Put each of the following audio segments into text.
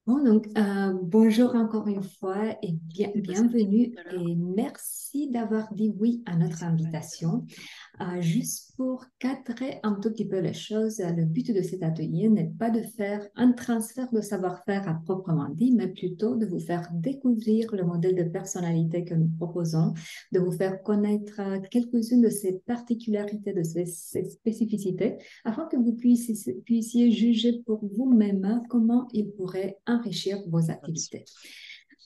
Bon, donc, bonjour encore une fois et C'est passé un petit peu bienvenue tout à l'heure. et merci d'avoir dit oui à Et notre c'est vrai. invitation. Juste pour cadrer un tout petit peu les choses, le but de cet atelier n'est pas de faire un transfert de savoir-faire à proprement dit, mais plutôt de vous faire découvrir le modèle de personnalité que nous proposons, de vous faire connaître quelques-unes de ces particularités, de ces spécificités afin que vous puissiez juger pour vous-même comment il pourrait enrichir vos activités.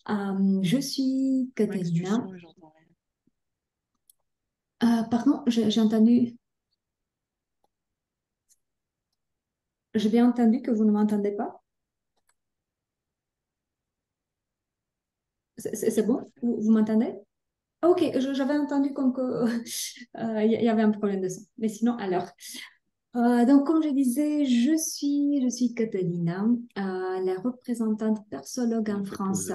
Je suis Max, tu Catalina. sens et j'entends rien. Pardon, j'ai bien entendu que vous ne m'entendez pas. C'est bon? Vous m'entendez? Ah, ok, j'avais entendu comme que il y avait un problème de son. Mais sinon, alors, donc comme je disais, je suis Catalina, la représentante persologue en France.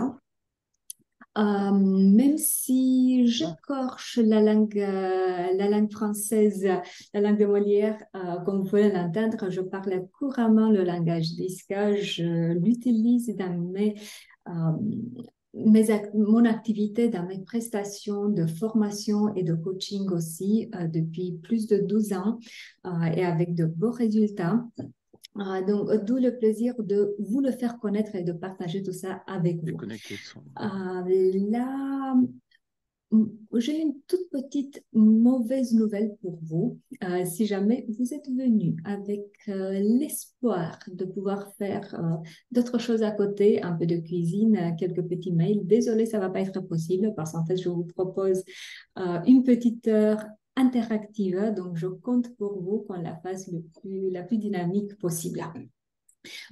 Même si Ah, j'écorche la langue française, la langue de Molière, comme vous pouvez l'entendre, je parle couramment le langage d'Isca. Je l'utilise dans euh, mon activité, dans mes prestations de formation et de coaching aussi, depuis plus de 12 ans, et avec de beaux résultats. Donc, d'où le plaisir de vous le faire connaître et de partager tout ça avec vous. déconnecté de son. Là, j'ai une toute petite mauvaise nouvelle pour vous. Si jamais vous êtes venu avec l'espoir de pouvoir faire d'autres choses à côté, un peu de cuisine, quelques petits mails, désolé, ça va pas être possible parce qu'en fait, je vous propose une petite heure interactive. Donc, je compte pour vous qu'on la fasse la plus dynamique possible.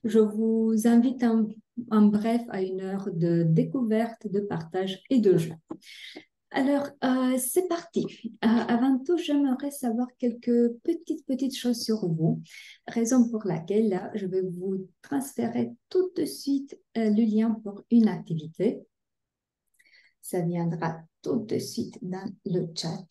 Je vous invite en bref à une heure de découverte, de partage et de jeu. Alors, c'est parti. Avant tout, j'aimerais savoir quelques petites choses sur vous, raison pour laquelle là, je vais vous transférer tout de suite le lien pour une activité. Ça viendra tout de suite dans le chat.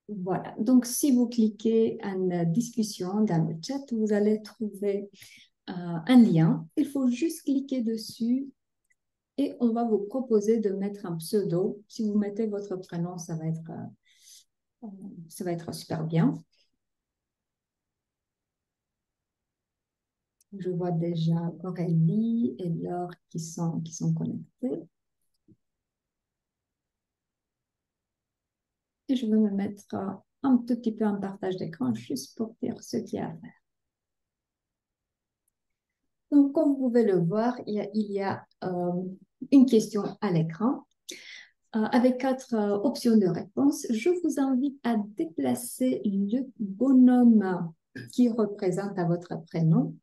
Voilà. Donc, si vous cliquez en discussion dans le chat, vous allez trouver un lien. Il faut juste cliquer dessus et on va vous proposer de mettre un pseudo. Si vous mettez votre prénom, ça va être super bien. Je vois déjà Aurélie et Laure qui sont connectés. Et je vais me mettre un tout petit peu en partage d'écran juste pour dire ce qu'il y a à faire. Donc, comme vous pouvez le voir, il y a une question à l'écran avec quatre options de réponse. Je vous invite à déplacer le bonhomme qui représente à votre prénom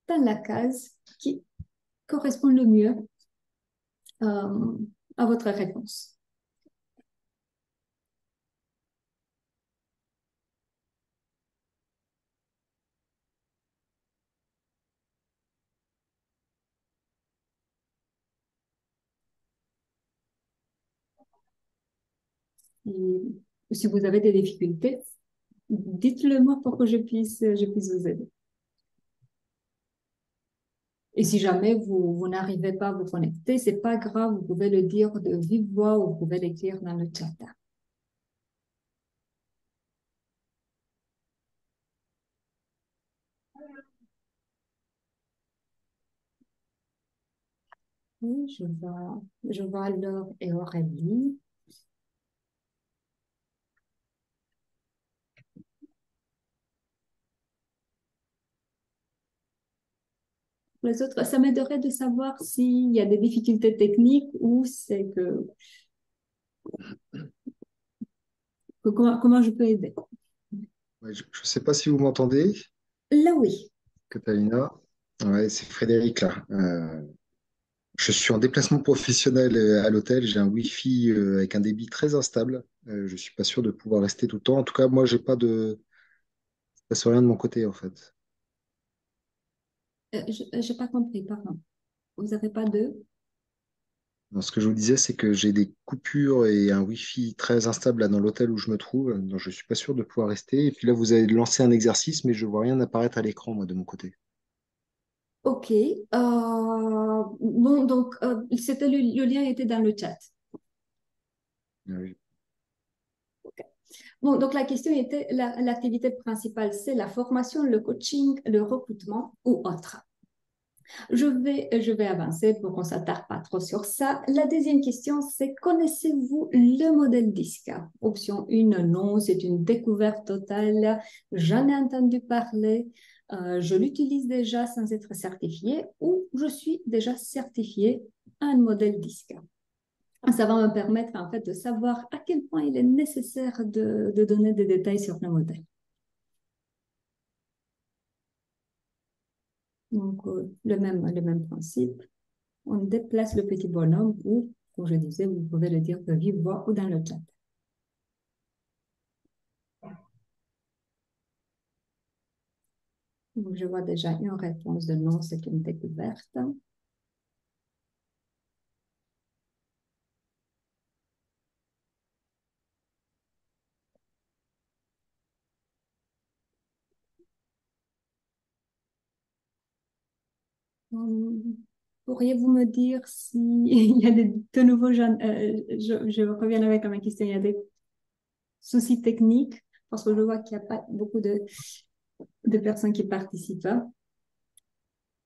dans la case qui correspond le mieux euh, à votre réponse. Et si vous avez des difficultés, dites-le moi pour que je puisse vous aider. Et si jamais vous n'arrivez pas à vous connecter, c'est pas grave, vous pouvez le dire de vive voix ou vous pouvez l'écrire dans le chat. Oui, je vois Laure et Aurélie. Les autres, ça m'aiderait de savoir s'il y a des difficultés techniques ou c'est comment je peux aider. Ouais, je ne sais pas si vous m'entendez, Là, oui. Catalina. Ouais, c'est Frédéric là. Je suis en déplacement professionnel à l'hôtel. J'ai un Wi-Fi avec un débit très instable. Je suis pas sûr de pouvoir rester tout le temps. En tout cas, moi, j'ai pas de, il se passe rien de mon côté en fait. Je n'ai pas compris, pardon. Vous n'avez pas de... Alors, ce que je vous disais, c'est que j'ai des coupures et un Wi-Fi très instable là, dans l'hôtel où je me trouve, donc je suis pas sûr de pouvoir rester. Et puis là, vous avez lancé un exercice, mais je vois rien apparaître à l'écran, moi, de mon côté. Ok. Bon, donc, c'était le lien était dans le chat. Oui. Bon, donc la question était, l'activité principale, c'est la formation, le coaching, le recrutement ou autre. Je vais avancer pour qu'on ne s'attarde pas trop sur ça. La deuxième question, c'est connaissez-vous le modèle DISC? Option 1, non, c'est une découverte totale. J'en ai entendu parler. Je l'utilise déjà sans être certifié ou je suis déjà certifié un modèle DISC. Ça va me permettre en fait de savoir à quel point il est nécessaire de donner des détails sur le modèle. Donc, le même principe. On déplace le petit bonhomme ou, comme je disais, vous pouvez le dire de vive voix ou dans le chat. Donc, je vois déjà une réponse de non, c'est une découverte. Pourriez-vous me dire s'il y a de nouveaux jeunes, je reviens avec ma question, il y a des soucis techniques parce que je vois qu'il n'y a pas beaucoup de personnes qui participent.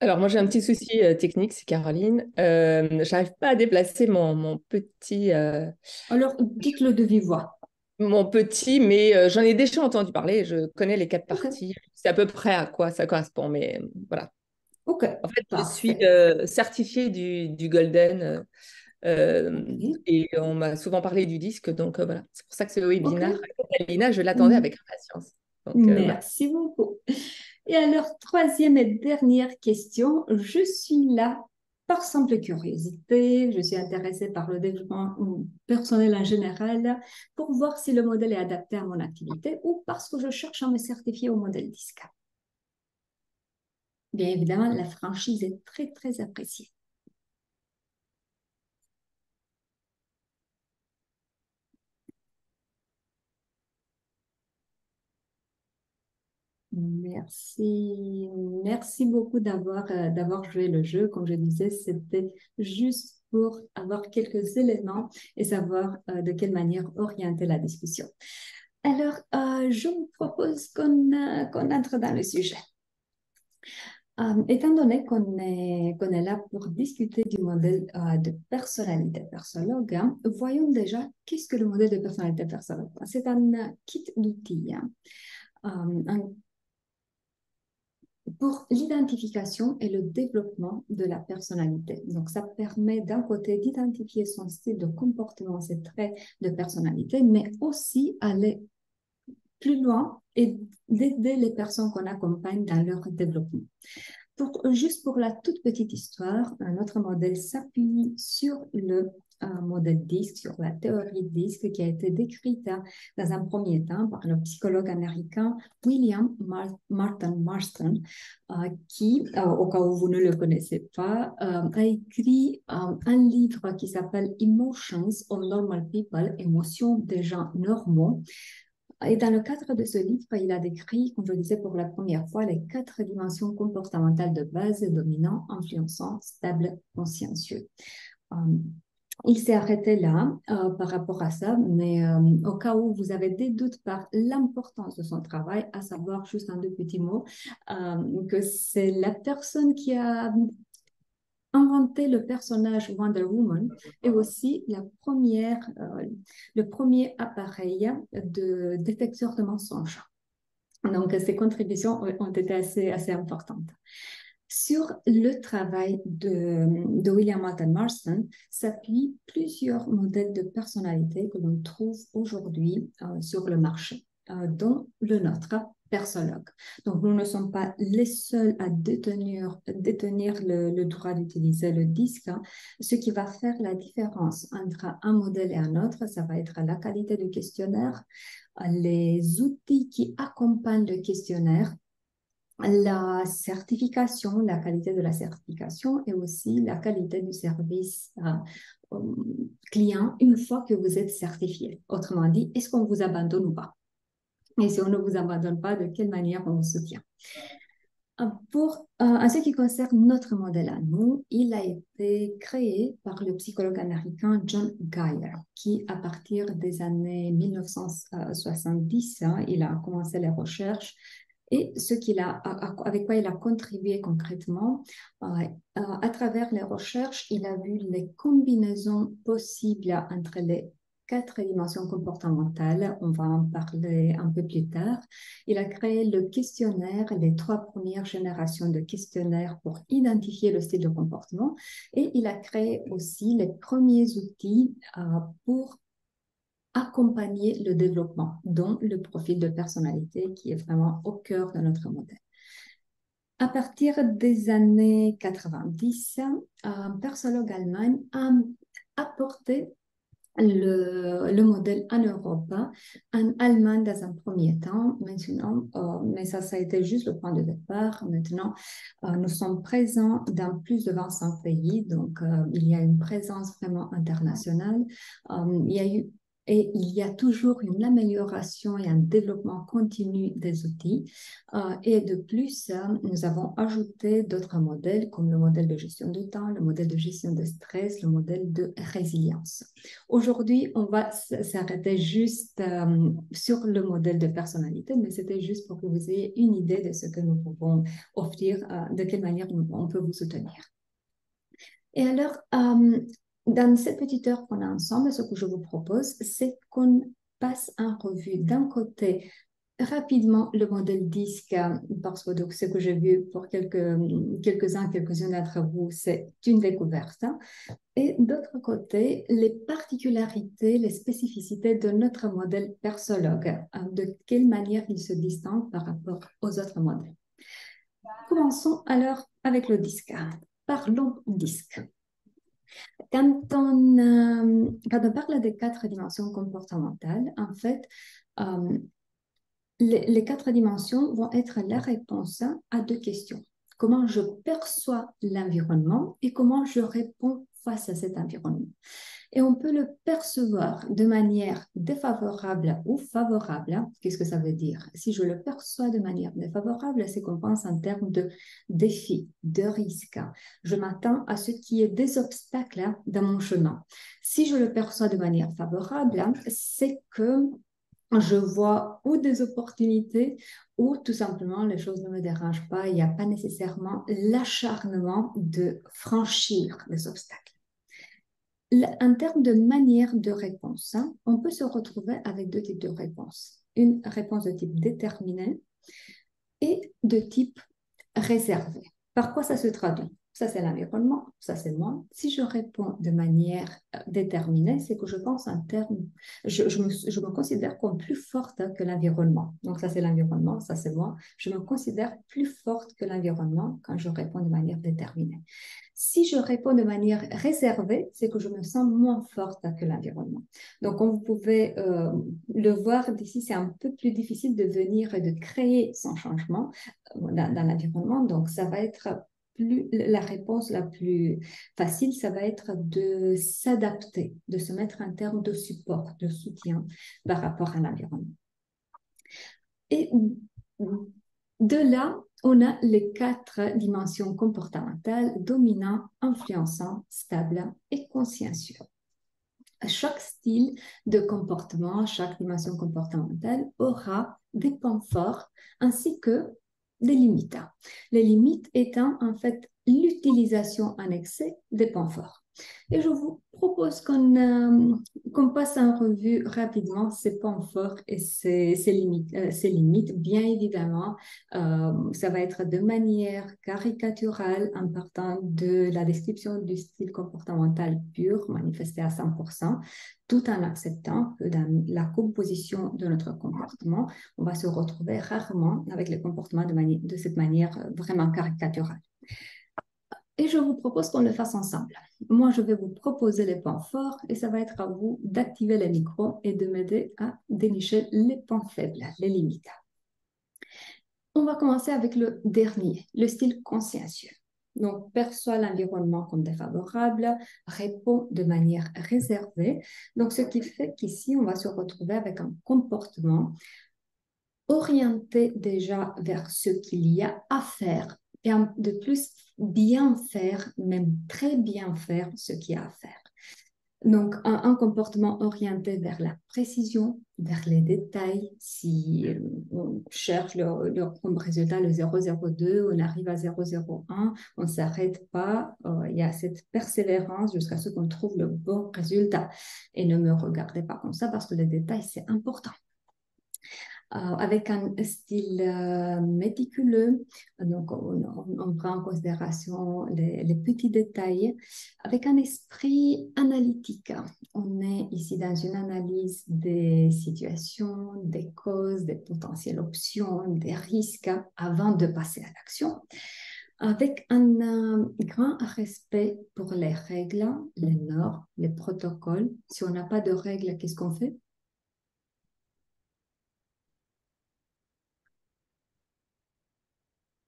Alors, moi, j'ai un petit souci technique, c'est Caroline. J'arrive pas à déplacer mon petit, Alors, dites-le de vive voix. mais j'en ai déjà entendu parler. Je connais les quatre OK, parties. C'est à peu près à quoi ça correspond, mais voilà. OK, En fait, je suis parfait. certifiée du Golden OK, et on m'a souvent parlé du disque, donc voilà. C'est pour ça que ce webinaire, OK. Catalina, je l'attendais avec impatience. Donc voilà. Merci beaucoup. Et alors, troisième et dernière question. Je suis là par simple curiosité. Je suis intéressée par le développement personnel en général pour voir si le modèle est adapté à mon activité ou parce que je cherche à me certifier au modèle DISCA. Bien évidemment, la franchise est très, très appréciée. Merci, merci beaucoup d'avoir joué le jeu. Comme je disais, c'était juste pour avoir quelques éléments et savoir de quelle manière orienter la discussion. Alors, je vous propose qu'on entre dans le sujet. Étant donné qu'on est là pour discuter du modèle de personnalité persologue, hein, voyons déjà qu'est-ce que le modèle de personnalité persologue. C'est un kit d'outils, hein, pour l'identification et le développement de la personnalité. Donc, ça permet d'un côté d'identifier son style de comportement, ses traits de personnalité, mais aussi aller plus loin et d'aider les personnes qu'on accompagne dans leur développement. Juste pour la toute petite histoire, notre modèle s'appuie sur le modèle DISC, sur la théorie DISC qui a été décrite dans un premier temps par le psychologue américain William Martin Marston, qui, au cas où vous ne le connaissez pas, a écrit un livre qui s'appelle Emotions of Normal People, émotions des gens normaux. Et dans le cadre de ce livre, il a décrit, comme je disais pour la première fois, les 4 dimensions comportementales de base: dominant, influençant, stable, consciencieux. Euh, il s'est arrêté là par rapport à ça, mais au cas où vous avez des doutes par l'importance de son travail, à savoir, juste en 2 petits mots, que c'est la personne qui a inventé le personnage Wonder Woman et aussi le premier appareil de détecteur de mensonges. Donc, ces contributions ont été assez importantes. Sur le travail de William Alton Marston s'appuient plusieurs modèles de personnalité que l'on trouve aujourd'hui sur le marché, dont le nôtre, Persologue. Donc, nous ne sommes pas les seuls à détenir le droit d'utiliser le disque. Ce qui va faire la différence entre un modèle et un autre, ça va être la qualité du questionnaire, les outils qui accompagnent le questionnaire la certification, la qualité de la certification et aussi la qualité du service client une fois que vous êtes certifié. Autrement dit, est-ce qu'on vous abandonne ou pas? Et si on ne vous abandonne pas, de quelle manière on vous soutient? En ce qui concerne notre modèle à nous, il a été créé par le psychologue américain John Geyer, qui, à partir des années 1970, il a commencé les recherches et avec quoi il a contribué concrètement, à travers les recherches, il a vu les combinaisons possibles entre les 4 dimensions comportementales. On va en parler un peu plus tard. Il a créé le questionnaire, les 3 premières générations de questionnaires pour identifier le style de comportement. Et il a créé aussi les premiers outils pour accompagner le développement, dont le profil de personnalité qui est vraiment au cœur de notre modèle. À partir des années 90, un persologue allemand a apporté le modèle en Europe, en Allemagne dans un premier temps, maintenant, mais ça a été juste le point de départ. Maintenant, nous sommes présents dans plus de 25 pays, donc il y a une présence vraiment internationale. Il y a toujours une amélioration et un développement continu des outils. Et de plus, nous avons ajouté d'autres modèles comme le modèle de gestion du temps, le modèle de gestion de stress, le modèle de résilience. Aujourd'hui, on va s'arrêter juste sur le modèle de personnalité, mais c'était juste pour que vous ayez une idée de ce que nous pouvons offrir, de quelle manière on peut vous soutenir. Et alors, dans cette petite heure qu'on a ensemble, ce que je vous propose, c'est qu'on passe en revue d'un côté rapidement le modèle DISC, parce que donc, ce que j'ai vu pour quelques-unes d'entre vous, c'est une découverte. Et d'autre côté, les particularités, les spécificités de notre modèle persologue, de quelle manière il se distingue par rapport aux autres modèles. Commençons alors avec le DISC. Parlons DISC. Quand on parle des 4 dimensions comportementales, en fait, les 4 dimensions vont être la réponse à 2 questions. Comment je perçois l'environnement et comment je réponds face à cet environnement. Et on peut le percevoir de manière défavorable ou favorable. Qu'est-ce que ça veut dire? Si je le perçois de manière défavorable, c'est qu'on pense en termes de défis, de risques. Je m'attends à ce qu'il y ait des obstacles dans mon chemin. Si je le perçois de manière favorable, c'est que je vois ou des opportunités ou tout simplement les choses ne me dérangent pas. Il n'y a pas nécessairement l'acharnement de franchir les obstacles. En termes de manière de réponse, on peut se retrouver avec 2 types de réponses. Une réponse de type déterminé et de type réservé. Par quoi ça se traduit? Ça, c'est l'environnement, ça, c'est moi. Si je réponds de manière déterminée, c'est que je pense en termes, je me considère comme plus forte que l'environnement. Donc, ça, c'est l'environnement, ça, c'est moi. Je me considère plus forte que l'environnement quand je réponds de manière déterminée. Si je réponds de manière réservée, c'est que je me sens moins forte que l'environnement. Donc, comme vous pouvez le voir d'ici, c'est un peu plus difficile de venir et de créer son changement dans l'environnement. Donc, ça va être la réponse la plus facile, ça va être de s'adapter, de se mettre en termes de support, de soutien par rapport à l'environnement. Et de là, on a les 4 dimensions comportementales: dominant, influençant, stable et consciencieux. Chaque style de comportement, chaque dimension comportementale aura des points forts ainsi que des limites. Les limites étant en fait l'utilisation en excès des points forts. Et je vous propose qu'on passe en revue rapidement ces points forts et ces limites. Bien évidemment, ça va être de manière caricaturale en partant de la description du style comportemental pur, manifesté à 100%, tout en acceptant que dans la composition de notre comportement, on va se retrouver rarement avec les comportements de cette manière vraiment caricaturale. Et je vous propose qu'on le fasse ensemble. Moi, je vais vous proposer les points forts et ça va être à vous d'activer les micros et de m'aider à dénicher les points faibles, les limites. On va commencer avec le dernier, le style consciencieux. Donc, perçoit l'environnement comme défavorable, répond de manière réservée. Donc, ce qui fait qu'ici, on va se retrouver avec un comportement orienté déjà vers ce qu'il y a à faire et de plus bien faire, même très bien faire ce qu'il y a à faire. Donc, un comportement orienté vers la précision, vers les détails. Si on cherche comme résultat le 0,02, on arrive à 0,01, on ne s'arrête pas. Il y a cette persévérance jusqu'à ce qu'on trouve le bon résultat. Et ne me regardez pas comme ça parce que les détails, c'est important. Avec un style méticuleux, donc on prend en considération les petits détails, avec un esprit analytique. On est ici dans une analyse des situations, des causes, des potentielles options, des risques avant de passer à l'action, avec un grand respect pour les règles, les normes, les protocoles. Si on n'a pas de règles, qu'est-ce qu'on fait?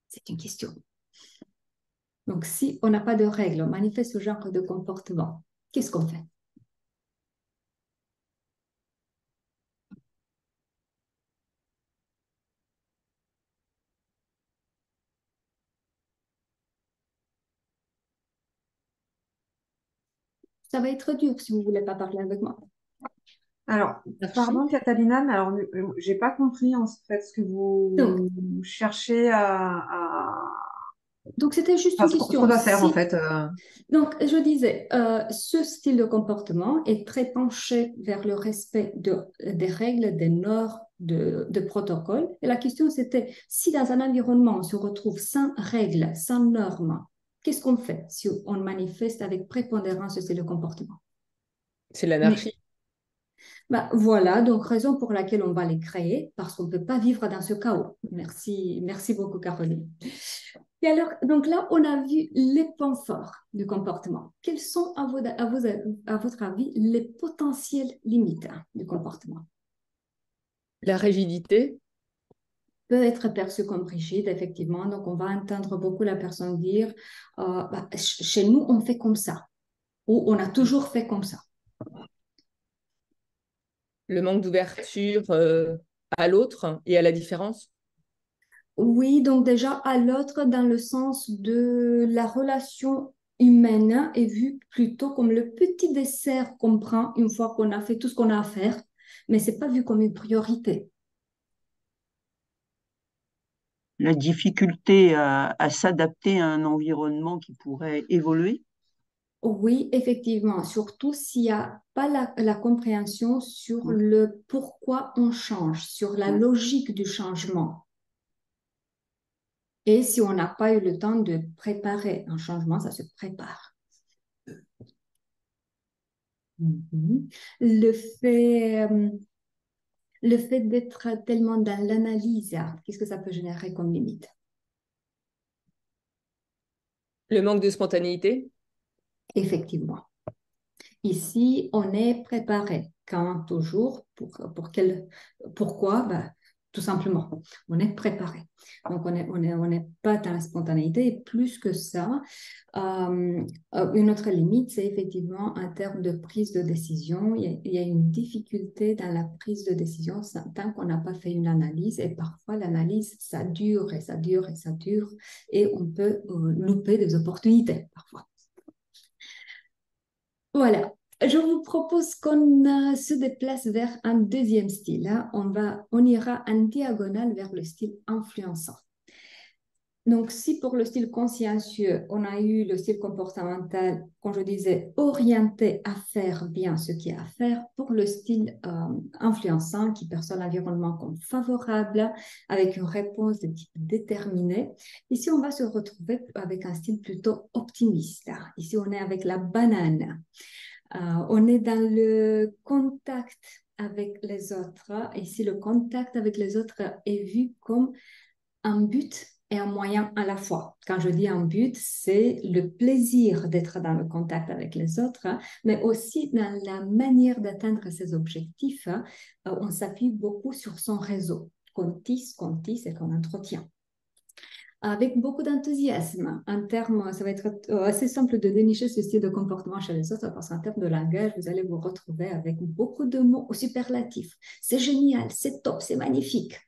C'est une question. Donc, si on n'a pas de règles, on manifeste ce genre de comportement, qu'est-ce qu'on fait? Ça va être dur si vous ne voulez pas parler avec moi. Alors, Merci. pardon Catalina, mais alors j'ai pas compris en fait ce que Donc, vous cherchez donc c'était juste enfin, une ce qu'on question. doit faire en Si, fait. donc, je disais, ce style de comportement est très penché vers le respect des règles, des normes, de protocoles. Et la question, c'était, si dans un environnement, on se retrouve sans règles, sans normes, qu'est-ce qu'on fait si on manifeste avec prépondérance ce style de comportement? C'est Mais l'anarchie. bah, voilà, donc raison pour laquelle on va les créer, parce qu'on ne peut pas vivre dans ce chaos. Merci, merci beaucoup, Caroline. Et alors, donc là, on a vu les points forts du comportement. Quelles sont, à votre avis, les potentielles limites du comportement? La rigidité. Peut être perçu comme rigide, effectivement. Donc, on va entendre beaucoup la personne dire, bah, chez nous, on fait comme ça, ou on a toujours fait comme ça. Le manque d'ouverture à l'autre et à la différence. Oui, donc déjà à l'autre dans le sens de la relation humaine est vue plutôt comme le petit dessert qu'on prend une fois qu'on a fait tout ce qu'on a à faire, mais c'est pas vu comme une priorité. La difficulté à s'adapter à un environnement qui pourrait évoluer. Oui, effectivement, surtout s'il n'y a pas la compréhension sur Mm. le pourquoi on change, sur la Mm. logique du changement. Et si on n'a pas eu le temps de préparer un changement, ça se prépare. Mhm. Le fait, euh, le fait d'être tellement dans l'analyse, qu'est-ce que ça peut générer comme limite? Le manque de spontanéité. Effectivement. Ici, on est préparé. Quand toujours, pourquoi? Ben, tout simplement, on est préparé. Donc, on est pas dans la spontanéité. Et plus que ça, une autre limite, c'est effectivement en termes de prise de décision. Il y a une difficulté dans la prise de décision tant qu'on n'a pas fait une analyse. Et parfois, l'analyse, ça dure et ça dure et ça dure. Et on peut louper des opportunités parfois. Voilà. Je vous propose qu'on se déplace vers un deuxième style. Hein. On ira en diagonale vers le style influençant. Donc, si pour le style consciencieux, on a eu le style comportemental, comme je disais, orienté à faire bien ce qu'il y a à faire, pour le style influençant qui perçoit l'environnement comme favorable, avec une réponse de type déterminé, ici, on va se retrouver avec un style plutôt optimiste. Ici, on est avec la banane. On est dans le contact avec les autres. Ici, le contact avec les autres est vu comme un but et un moyen à la fois. Quand je dis un but, c'est le plaisir d'être dans le contact avec les autres, mais aussi dans la manière d'atteindre ses objectifs. On s'appuie beaucoup sur son réseau qu'on tisse et qu'on entretient. avec beaucoup d'enthousiasme. En termes, ça va être assez simple de dénicher ce style de comportement chez les autres parce qu'en termes de langage, vous allez vous retrouver avec beaucoup de mots superlatifs. C'est génial, c'est top, c'est magnifique.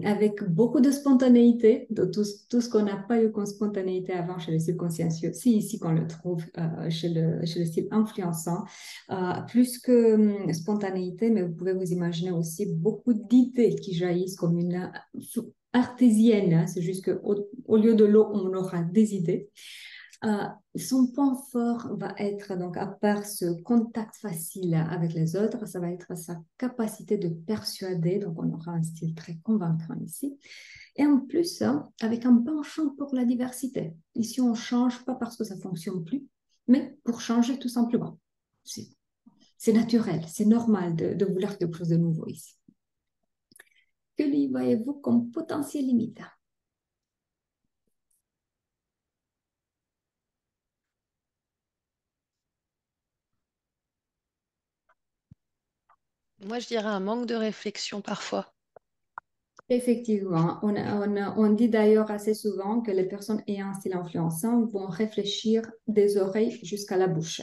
Avec beaucoup de spontanéité, de tout ce qu'on n'a pas eu comme spontanéité avant chez le style consciencieux. C'est ici qu'on le trouve chez le style influençant. Plus que spontanéité, mais vous pouvez vous imaginer aussi beaucoup d'idées qui jaillissent comme une artésienne. Hein. C'est juste qu'au lieu de l'eau, on aura des idées. Son point fort va être, donc, à part ce contact facile avec les autres, ça va être sa capacité de persuader. Donc, on aura un style très convaincant ici. Et en plus, hein, avec un penchant pour la diversité. Ici, on ne change pas parce que ça ne fonctionne plus, mais pour changer tout simplement. C'est naturel, c'est normal de vouloir quelque chose de nouveau ici. Que lui voyez-vous comme potentiel limitant? Moi, je dirais un manque de réflexion parfois. Effectivement, on dit d'ailleurs assez souvent que les personnes ayant un style influençant vont réfléchir des oreilles jusqu'à la bouche.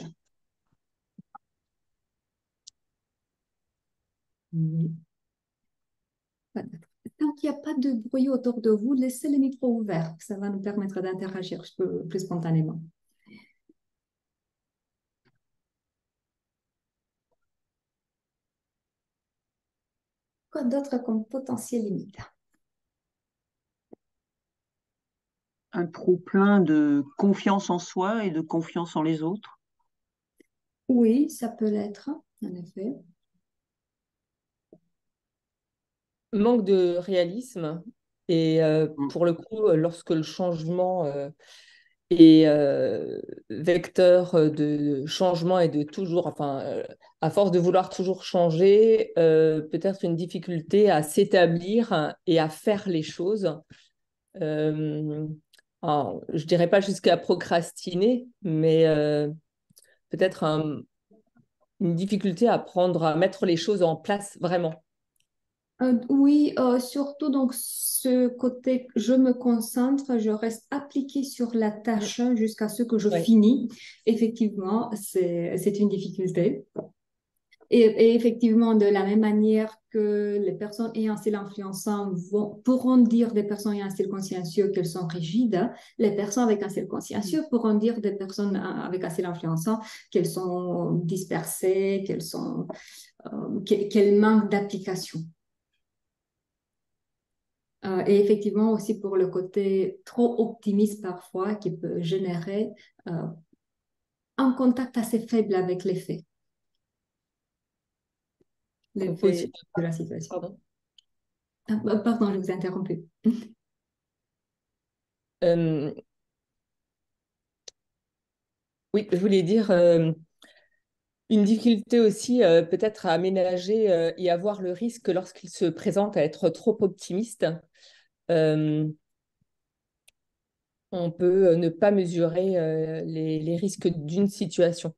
Oui. Tant qu'il n'y a pas de bruit autour de vous, laissez les micros ouverts. Ça va nous permettre d'interagir plus spontanément. Quoi d'autre comme potentiel limitant? Un trop-plein de confiance en soi et de confiance en les autres. Oui, ça peut l'être, en effet. Manque de réalisme. Et pour le coup, lorsque le changement est vecteur de changement et de toujours, enfin, à force de vouloir toujours changer, peut-être une difficulté à s'établir et à faire les choses. Alors, je ne dirais pas jusqu'à procrastiner, mais peut-être une difficulté à mettre les choses en place vraiment. Oui, surtout donc ce côté, je me concentre, je reste appliquée sur la tâche jusqu'à ce que je Ouais. finis. Effectivement, c'est une difficulté. Et effectivement, de la même manière que les personnes ayant un style influençant pourront dire des personnes ayant un style consciencieux qu'elles sont rigides, les personnes avec un style consciencieux pourront dire des personnes avec un style influençant qu'elles sont dispersées, qu'elles manquent d'application. Et effectivement aussi pour le côté trop optimiste parfois qui peut générer un contact assez faible avec les faits. Les Donc, faut aussi... faits de la situation. Pardon. Pardon, je vous ai interrompu. Oui, je voulais dire une difficulté aussi peut-être à aménager et avoir le risque lorsqu'il se présente à être trop optimiste. On peut ne pas mesurer les risques d'une situation.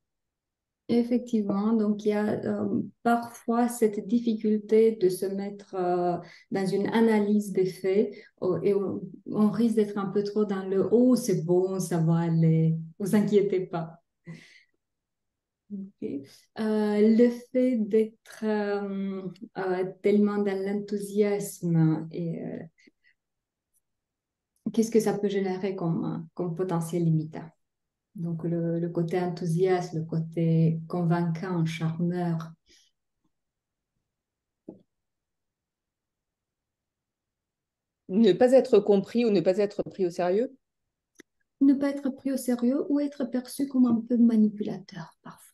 Effectivement, donc il y a parfois cette difficulté de se mettre dans une analyse des faits et on risque d'être un peu trop dans le «oh, c'est bon, ça va aller, vous inquiétez pas». Okay. Le fait d'être tellement dans l'enthousiasme et qu'est-ce que ça peut générer comme potentiel limitant? Donc, le côté enthousiaste, le côté convaincant, charmeur. Ne pas être compris ou ne pas être pris au sérieux. Ne pas être pris au sérieux ou être perçu comme un peu manipulateur parfois.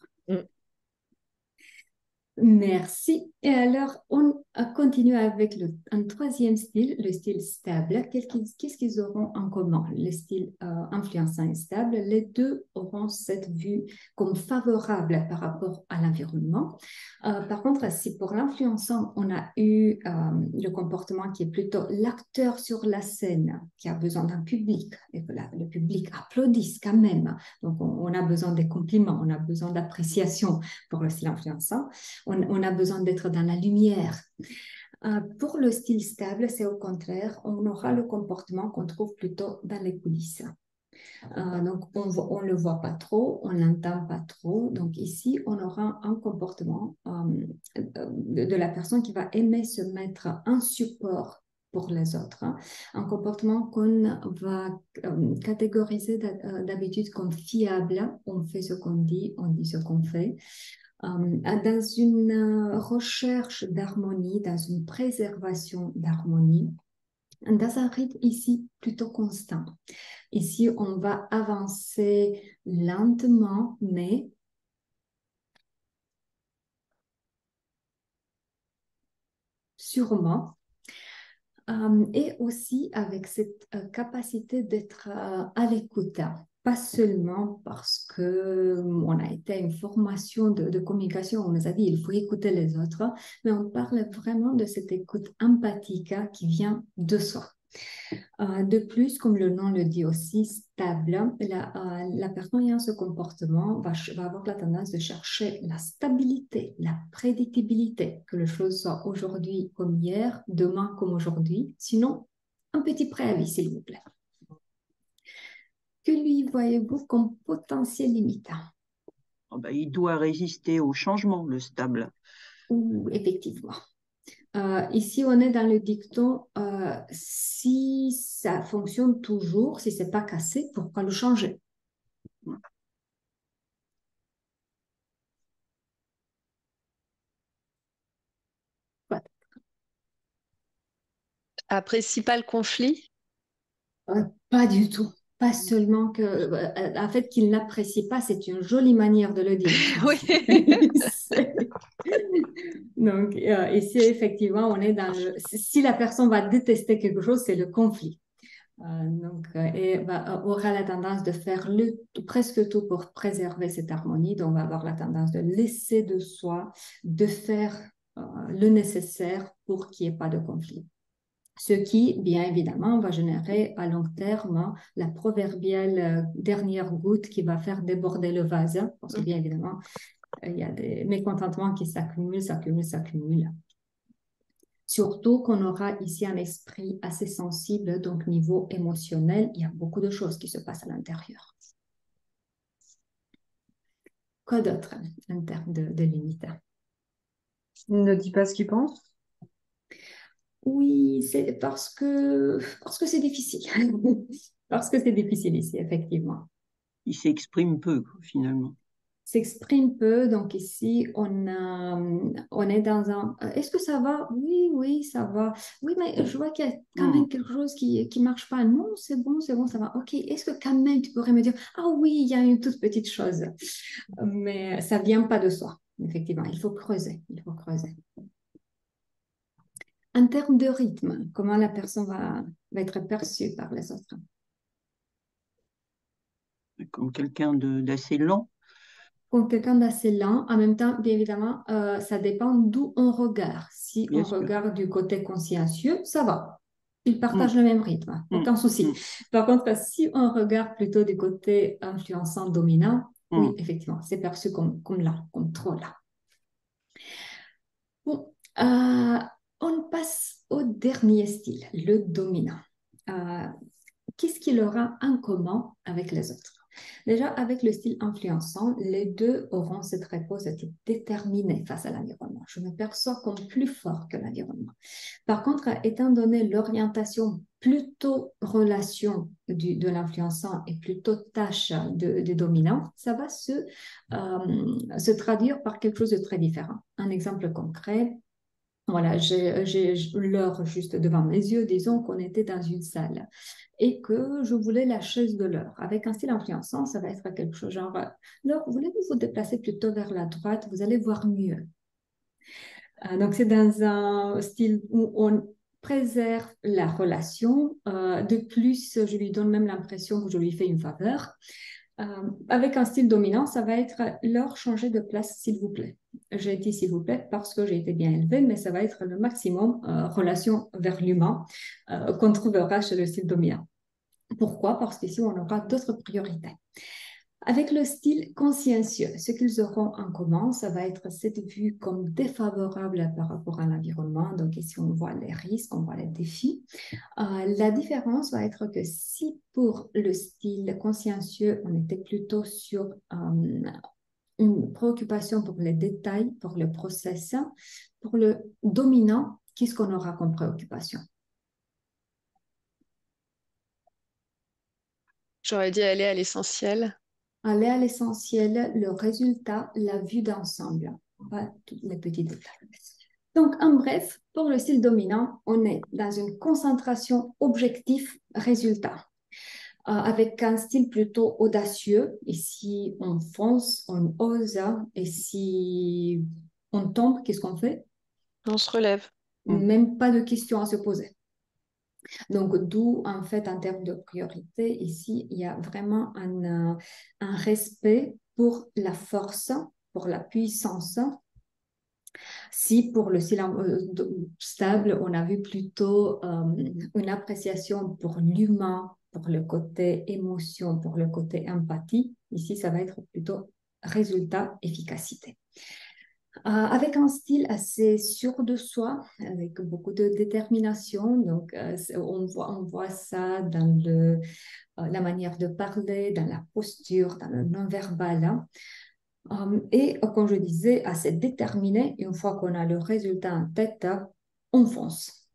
Merci. Et alors, on continue avec un troisième style, le style stable. Qu'est-ce qu'ils auront en commun? Le style influençant et stable, les deux auront cette vue comme favorable par rapport à l'environnement. Par contre, si pour l'influençant, on a eu le comportement qui est plutôt l'acteur sur la scène, qui a besoin d'un public, et que le public applaudisse quand même. Donc, on a besoin des compliments, on a besoin d'appréciation pour le style influençant. On a besoin d'être dans la lumière. Pour le style stable, c'est au contraire, on aura le comportement qu'on trouve plutôt dans les coulisses. Donc, on ne le voit pas trop, on l'entend pas trop. Donc, ici, on aura un comportement de la personne qui va aimer se mettre en support pour les autres. Un comportement qu'on va catégoriser d'habitude comme fiable. On fait ce qu'on dit, on dit ce qu'on fait. Dans une recherche d'harmonie, dans une préservation d'harmonie, dans un rythme ici plutôt constant. Ici, on va avancer lentement, mais sûrement. Et aussi avec cette capacité d'être à l'écoute. Pas seulement parce qu'on a été à une formation de communication, on nous a dit il faut écouter les autres, mais on parle vraiment de cette écoute empathique qui vient de soi. De plus, comme le nom le dit aussi, stable, la personne ayant ce comportement va avoir la tendance de chercher la stabilité, la prédictibilité, que les choses soient aujourd'hui comme hier, demain comme aujourd'hui. Sinon, un petit préavis, s'il vous plaît. Que lui voyez-vous comme potentiel limitant? Il doit résister au changement, le stable. Effectivement. Ici, on est dans le dicton, si ça fonctionne toujours, si ce n'est pas cassé, pourquoi le changer? Apprécie pas le conflit? Pas du tout. Pas seulement que, en fait, qu'il n'apprécie pas, c'est une jolie manière de le dire. Oui. Donc, ici, effectivement, on est dans le... Si la personne va détester quelque chose, c'est le conflit. Et aura la tendance de faire presque tout pour préserver cette harmonie. Donc, on va avoir la tendance de laisser de soi, de faire le nécessaire pour qu'il n'y ait pas de conflit. Ce qui, bien évidemment, va générer à long terme la proverbiale dernière goutte qui va faire déborder le vase, parce que bien évidemment, il y a des mécontentements qui s'accumulent. Surtout qu'on aura ici un esprit assez sensible, donc niveau émotionnel, il y a beaucoup de choses qui se passent à l'intérieur. Quoi d'autre en termes de limites? Il ne dit pas ce qu'il pense. Oui, c'est parce que c'est difficile. Parce que c'est difficile ici, effectivement. Il s'exprime peu, finalement. S'exprime peu, donc ici, on est dans un... Est-ce que ça va? Oui, ça va. Oui, mais je vois qu'il y a quand même quelque chose qui marche pas. Non, c'est bon, ça va. Ok, est-ce que quand même tu pourrais me dire, ah oui, il y a une toute petite chose. Mais ça vient pas de soi, effectivement. Il faut creuser. En termes de rythme, comment la personne va être perçue par les autres? Comme quelqu'un d'assez lent. Comme quelqu'un d'assez lent, en même temps, bien évidemment, ça dépend d'où on regarde. Si on regarde du côté consciencieux, ça va. Ils partagent le même rythme, aucun souci. Par contre, si on regarde plutôt du côté influençant, dominant, oui, effectivement, c'est perçu comme lent, comme trop lent. Bon, on passe au dernier style, le dominant. Qu'est-ce qu'il aura en commun avec les autres? Déjà, avec le style influençant, les deux auront cette réponse de type déterminée face à l'environnement. Je me perçois comme plus fort que l'environnement. Par contre, étant donné l'orientation plutôt relation de l'influençant et plutôt tâche de dominant, ça va se traduire par quelque chose de très différent. Un exemple concret. Voilà, j'ai l'heure juste devant mes yeux. Disons qu'on était dans une salle et que je voulais la chaise de l'heure. Avec un style influençant, ça va être quelque chose genre, l'heure, voulez-vous vous déplacer plutôt vers la droite, vous allez voir mieux. Donc, c'est dans un style où on préserve la relation. De plus, je lui donne même l'impression que je lui fais une faveur. Avec un style dominant, ça va être l'heure changer de place, s'il vous plaît. J'ai dit s'il vous plaît parce que j'ai été bien élevée, mais ça va être le maximum relation vers l'humain qu'on trouvera chez le style dominant. Pourquoi? Parce qu'ici, on aura d'autres priorités. Avec le style consciencieux, ce qu'ils auront en commun, ça va être cette vue comme défavorable par rapport à l'environnement. Donc ici, on voit les risques, on voit les défis. La différence va être que si pour le style consciencieux, on était plutôt sur une préoccupation pour les détails, pour le process, pour le dominant, qu'est-ce qu'on aura comme préoccupation? J'aurais dit aller à l'essentiel. Aller à l'essentiel, le résultat, la vue d'ensemble, pas tous les petits détails. Donc, en bref, pour le style dominant, on est dans une concentration objectif-résultat, avec un style plutôt audacieux. Ici, on fonce, on ose, et si on tombe, qu'est-ce qu'on fait? On se relève. Même pas de questions à se poser. Donc, d'où, en fait, en termes de priorité, ici, il y a vraiment un respect pour la force, pour la puissance. Si pour le silence stable, on a vu plutôt une appréciation pour l'humain, pour le côté émotion, pour le côté empathie, ici, ça va être plutôt résultat, efficacité. Avec un style assez sûr de soi, avec beaucoup de détermination. Donc, on voit ça dans la manière de parler, dans la posture, dans le non-verbal. Et comme je disais, assez déterminé, une fois qu'on a le résultat en tête, on fonce.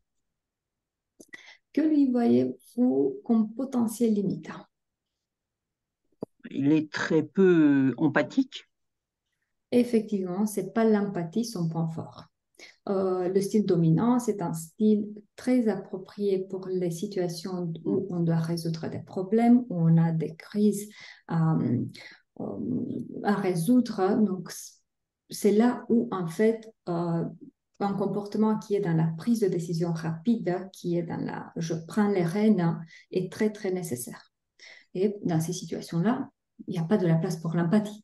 Que lui voyez-vous comme potentiel limitant? Il est très peu empathique. Effectivement, ce n'est pas l'empathie son point fort. Le style dominant, c'est un style très approprié pour les situations où on doit résoudre des problèmes, où on a des crises à résoudre. Donc, c'est là où, en fait, un comportement qui est dans la prise de décision rapide, qui est dans la je prends les rênes, est très, très nécessaire. Et dans ces situations-là, il n'y a pas de la place pour l'empathie.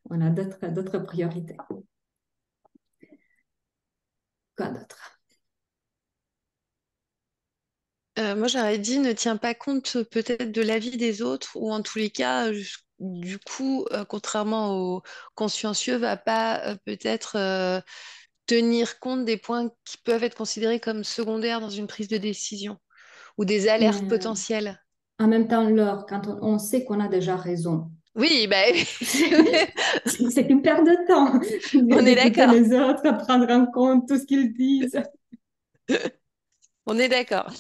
On a d'autres priorités. Quoi d'autre? Moi, j'aurais dit ne tiens pas compte peut-être de l'avis des autres, ou en tous les cas, du coup, contrairement au consciencieux, va pas peut-être tenir compte des points qui peuvent être considérés comme secondaires dans une prise de décision ou des alertes Mais potentielles. en même temps, quand on sait qu'on a déjà raison, Oui, bah, c'est une perte de temps on est d'écouter d'accord. les autres, prendre en compte tout ce qu'ils disent. On est d'accord.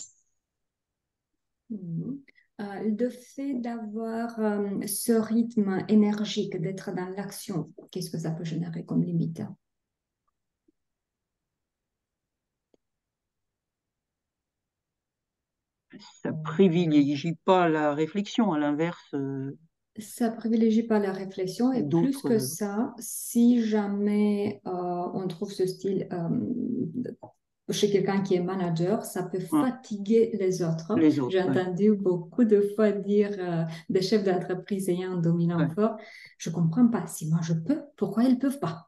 Mhm. Le fait d'avoir ce rythme énergique, d'être dans l'action, qu'est-ce que ça peut générer comme limite? Ça privilégie pas la réflexion, à l'inverse Ça privilégie pas la réflexion et plus que d'autres. ça, si jamais on trouve ce style chez quelqu'un qui est manager, ça peut fatiguer les autres. Les autres, J'ai ouais. entendu beaucoup de fois dire des chefs d'entreprise ayant un dominant fort, je comprends pas, si moi je peux, pourquoi ils peuvent pas?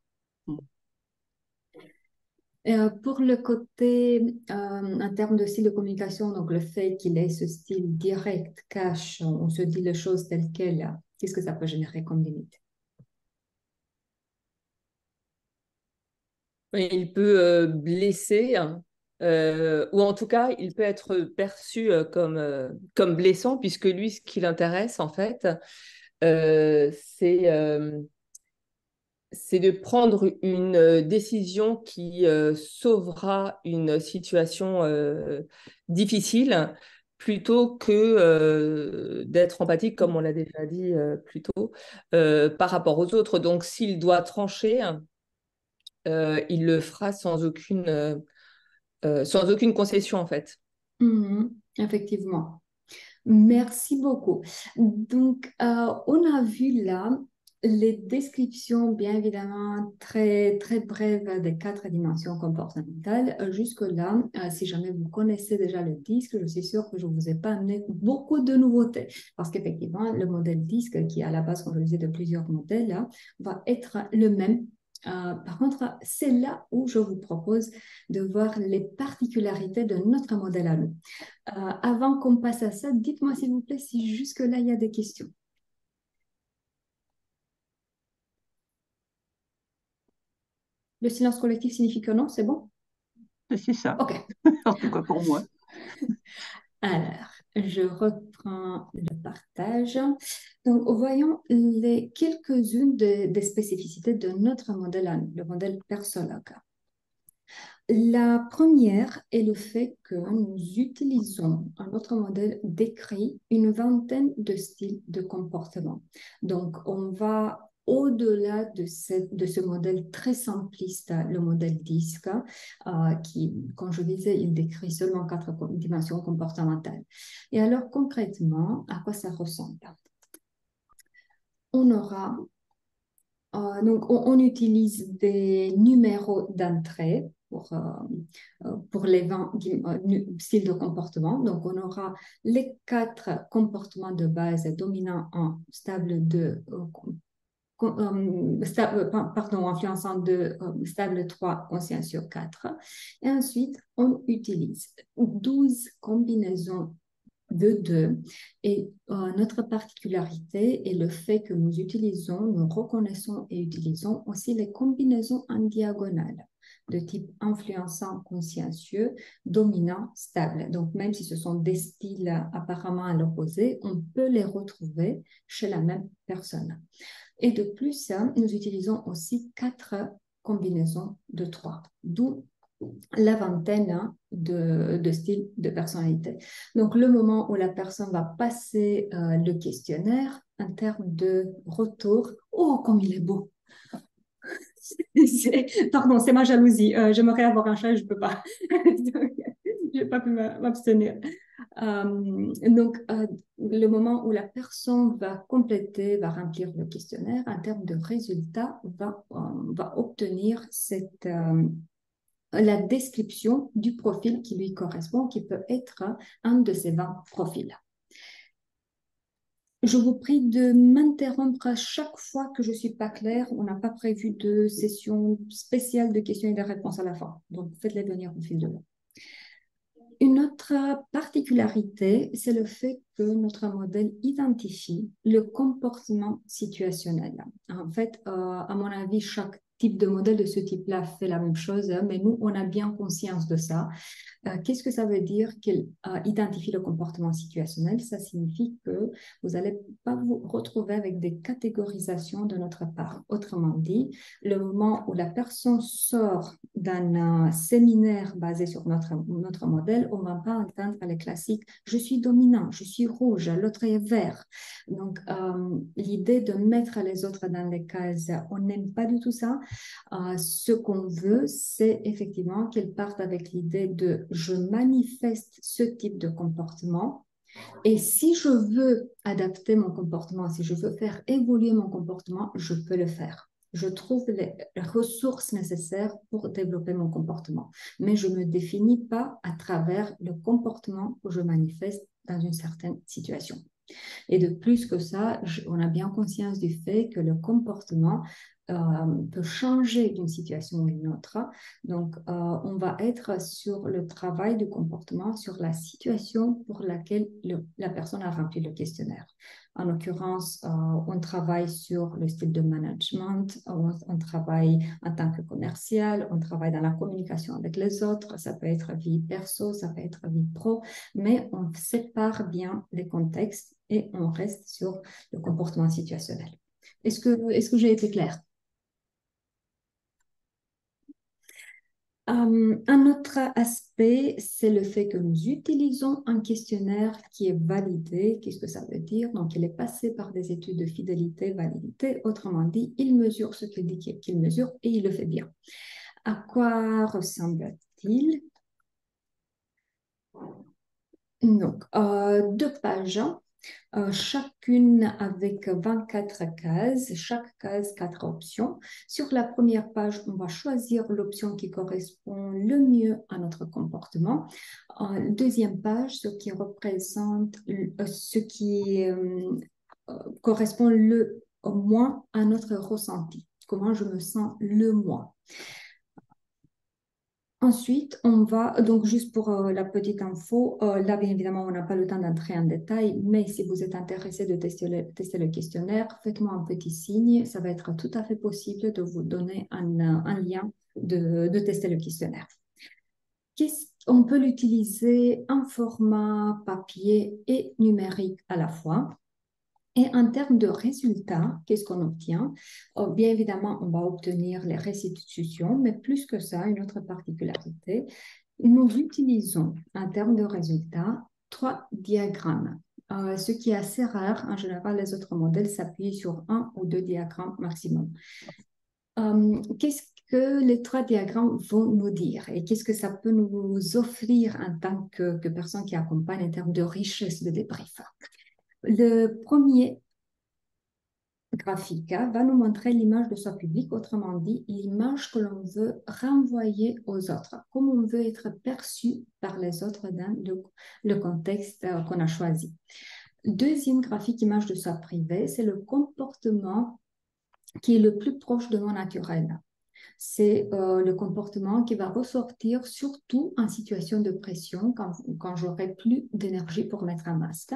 Pour le côté, en termes de style de communication, donc le fait qu'il ait ce style direct, cash, on se dit les choses telles quelles, qu'est-ce que ça peut générer comme limite? Il peut blesser, hein, ou en tout cas, il peut être perçu comme blessant, puisque lui, ce qui l'intéresse, en fait, euh, c'est euh, c'est de prendre une décision qui sauvera une situation difficile, plutôt que d'être empathique, comme on l'a déjà dit plus tôt, par rapport aux autres. Donc, s'il doit trancher, il le fera sans aucune concession, en fait. Effectivement. Merci beaucoup. Donc, on a vu là les descriptions, bien évidemment, très, très brèves des 4 dimensions comportementales. Jusque-là, si jamais vous connaissez déjà le disque, je suis sûre que je ne vous ai pas amené beaucoup de nouveautés. Parce qu'effectivement, le modèle disque, qui est à la base, comme je le disais, de plusieurs modèles, là, va être le même. Par contre, c'est là où je vous propose de voir les particularités de notre modèle à nous. Avant qu'on passe à ça, dites-moi s'il vous plaît si jusque-là il y a des questions. Le silence collectif signifie que non, c'est bon? C'est ça, OK. en tout cas pour moi. Alors, je reprends le partage. Donc, voyons quelques-unes des spécificités de notre modèle, le modèle Persologue. La première est le fait que nous utilisons, notre modèle décrit une vingtaine de styles de comportement. Donc, on va au-delà de ce modèle très simpliste, le modèle DISC, qui, comme je disais, il décrit seulement 4 dimensions comportementales. Et alors, concrètement, à quoi ça ressemble? On aura donc, on utilise des numéros d'entrée pour les 20 styles de comportement. Donc, on aura les 4 comportements de base dominants en stable 2, influençant 2, stable 3, consciencieux 4. Et ensuite, on utilise 12 combinaisons de 2. Et notre particularité est le fait que nous reconnaissons et utilisons aussi les combinaisons en diagonale de type influençant, consciencieux, dominant, stable. Donc, même si ce sont des styles apparemment à l'opposé, on peut les retrouver chez la même personne. Et de plus, nous utilisons aussi 4 combinaisons de 3, d'où la vingtaine de styles de personnalité. Donc, le moment où la personne va passer le questionnaire, en termes de retour, oh, comme il est beau! Pardon, c'est ma jalousie. J'aimerais avoir un chat et je ne peux pas. Je n'ai pas pu m'abstenir. Le moment où la personne va compléter, va remplir le questionnaire, en termes de résultats, va obtenir la description du profil qui lui correspond, qui peut être un de ces 20 profils. Je vous prie de m'interrompre à chaque fois que je ne suis pas claire. On n'a pas prévu de session spéciale de questions et de réponses à la fin. Donc, faites-les venir au fil de l'eau. Une autre particularité, c'est le fait que notre modèle identifie le comportement situationnel. En fait, à mon avis, chaque type de modèle de ce type-là fait la même chose, mais nous, on a bien conscience de ça. Qu'est-ce que ça veut dire qu'il identifie le comportement situationnel? Ça signifie que vous n'allez pas vous retrouver avec des catégorisations de notre part. Autrement dit, le moment où la personne sort d'un séminaire basé sur notre modèle, on ne va pas entendre les classiques « je suis dominant, je suis rouge, l'autre est vert ». Donc, l'idée de mettre les autres dans les cases, on n'aime pas du tout ça. Ce qu'on veut, c'est effectivement qu'ils partent avec l'idée de « je manifeste ce type de comportement ». Et si je veux adapter mon comportement, si je veux faire évoluer mon comportement, je peux le faire. Je trouve les ressources nécessaires pour développer mon comportement. Mais je ne me définis pas à travers le comportement que je manifeste dans une certaine situation. Et de plus que ça, on a bien conscience du fait que le comportement peut changer d'une situation à une autre. Donc, on va être sur le travail du comportement, sur la situation pour laquelle la personne a rempli le questionnaire. En l'occurrence, on travaille sur le style de management, on travaille en tant que commercial, on travaille dans la communication avec les autres, ça peut être vie perso, ça peut être vie pro, mais on sépare bien les contextes et on reste sur le comportement situationnel. Est-ce que j'ai été claire? Un autre aspect, c'est le fait que nous utilisons un questionnaire qui est validé. Qu'est-ce que ça veut dire? Donc, il est passé par des études de fidélité, validité. Autrement dit, il mesure ce qu'il dit qu'il mesure et il le fait bien. À quoi ressemble-t-il? Donc, 2 pages. Chacune avec 24 cases, chaque case 4 options. Sur la première page, on va choisir l'option qui correspond le mieux à notre comportement. Deuxième page, ce qui représente ce qui correspond le moins à notre ressenti. Comment je me sens le moins. Ensuite, on va, donc juste pour la petite info, là bien évidemment on n'a pas le temps d'entrer en détail, mais si vous êtes intéressé de tester le questionnaire, faites-moi un petit signe, ça va être tout à fait possible de vous donner un lien de tester le questionnaire. On peut l'utiliser en format papier et numérique à la fois. Et en termes de résultats, qu'est-ce qu'on obtient? Bien évidemment, on va obtenir les restitutions, mais plus que ça, une autre particularité, nous utilisons en termes de résultats 3 diagrammes, ce qui est assez rare. En général, les autres modèles s'appuient sur 1 ou 2 diagrammes maximum. Qu'est-ce que les 3 diagrammes vont nous dire et qu'est-ce que ça peut nous offrir en tant que personne qui accompagne en termes de richesse de débrief? Le premier graphique va nous montrer l'image de soi public, autrement dit, l'image que l'on veut renvoyer aux autres, comment on veut être perçu par les autres dans le contexte qu'on a choisi. Deuxième graphique, image de soi privé, c'est le comportement qui est le plus proche de mon naturel. C'est le comportement qui va ressortir surtout en situation de pression, quand j'aurai plus d'énergie pour mettre un masque.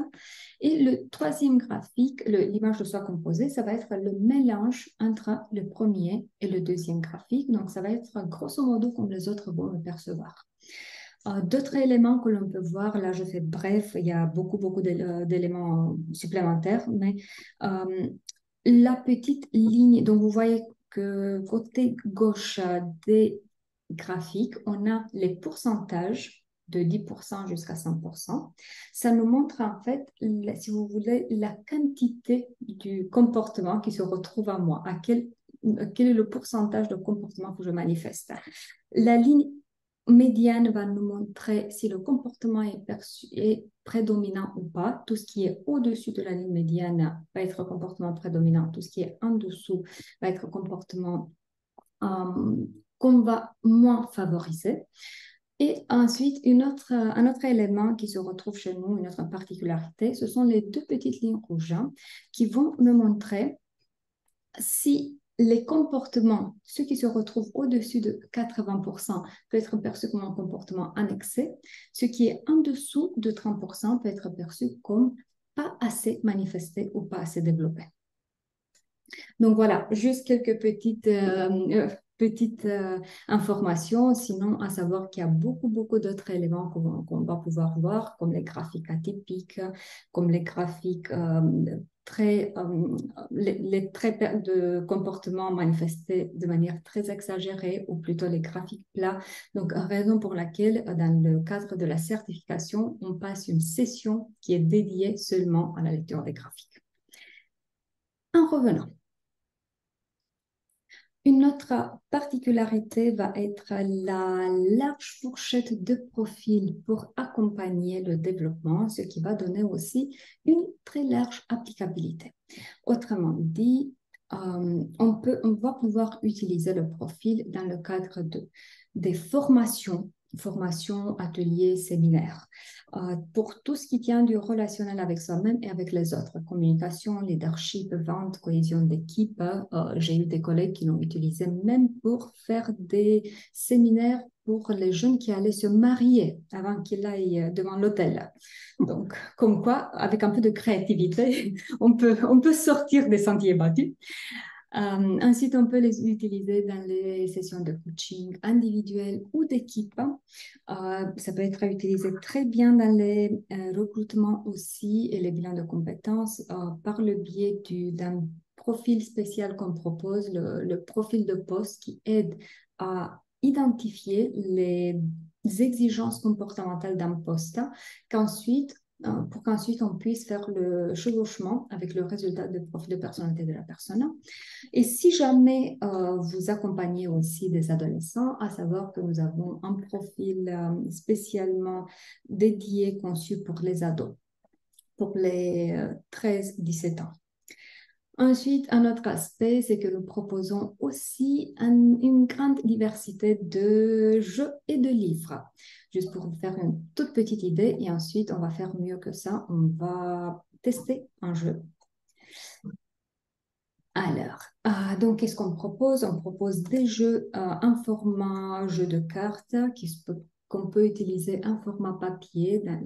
Et le troisième graphique, l'image de soi composée, ça va être le mélange entre le premier et le deuxième graphique. Donc, ça va être grosso modo comme les autres vont le percevoir. D'autres éléments que l'on peut voir, là je fais bref, il y a beaucoup d'éléments supplémentaires, mais la petite ligne, donc vous voyez que côté gauche des graphiques, on a les pourcentages de 10% jusqu'à 100%. Ça nous montre en fait, si vous voulez, la quantité du comportement qui se retrouve en moi, quel est le pourcentage de comportement que je manifeste. La ligne médiane va nous montrer si le comportement est prédominant ou pas. Tout ce qui est au-dessus de la ligne médiane va être comportement prédominant. Tout ce qui est en dessous va être comportement qu'on va moins favoriser. Et ensuite, un autre élément qui se retrouve chez nous, une autre particularité, ce sont les 2 petites lignes rouges qui vont me montrer si les comportements, ceux qui se retrouvent au-dessus de 80%, peut être perçu comme un comportement en excès. Ce qui est en dessous de 30% peut être perçu comme pas assez manifesté ou pas assez développé. Donc voilà, juste quelques petites informations, sinon à savoir qu'il y a beaucoup d'autres éléments qu'on va pouvoir voir, comme les graphiques atypiques, comme les graphiques les traits de comportement manifestés de manière très exagérée, ou plutôt les graphiques plats. Donc, raison pour laquelle, dans le cadre de la certification, on passe une session qui est dédiée seulement à la lecture des graphiques. En revenant, une autre particularité va être la large fourchette de profils pour accompagner le développement, ce qui va donner aussi une très large applicabilité. Autrement dit, on va pouvoir utiliser le profil dans le cadre des formations, ateliers, séminaires, pour tout ce qui tient du relationnel avec soi-même et avec les autres, communication, leadership, vente, cohésion d'équipe. J'ai eu des collègues qui l'ont utilisé même pour faire des séminaires pour les jeunes qui allaient se marier avant qu'ils aillent devant l'hôtel. Donc, comme quoi, avec un peu de créativité, on peut sortir des sentiers battus. Ensuite, on peut les utiliser dans les sessions de coaching individuelles ou d'équipe. Ça peut être utilisé très bien dans les recrutements aussi et les bilans de compétences par le biais d'un profil spécial qu'on propose, le profil de poste qui aide à identifier les exigences comportementales d'un poste pour qu'ensuite on puisse faire le chevauchement avec le résultat de profil de personnalité de la personne. Et si jamais vous accompagnez aussi des adolescents, à savoir que nous avons un profil spécialement dédié, conçu pour les ados, pour les 13-17 ans. Ensuite, un autre aspect, c'est que nous proposons aussi une grande diversité de jeux et de livres. Juste pour vous faire une toute petite idée, et ensuite, on va faire mieux que ça. On va tester un jeu. Alors, donc, qu'est-ce qu'on propose? On propose des jeux en format jeu de cartes qu'on peut utiliser en format papier dans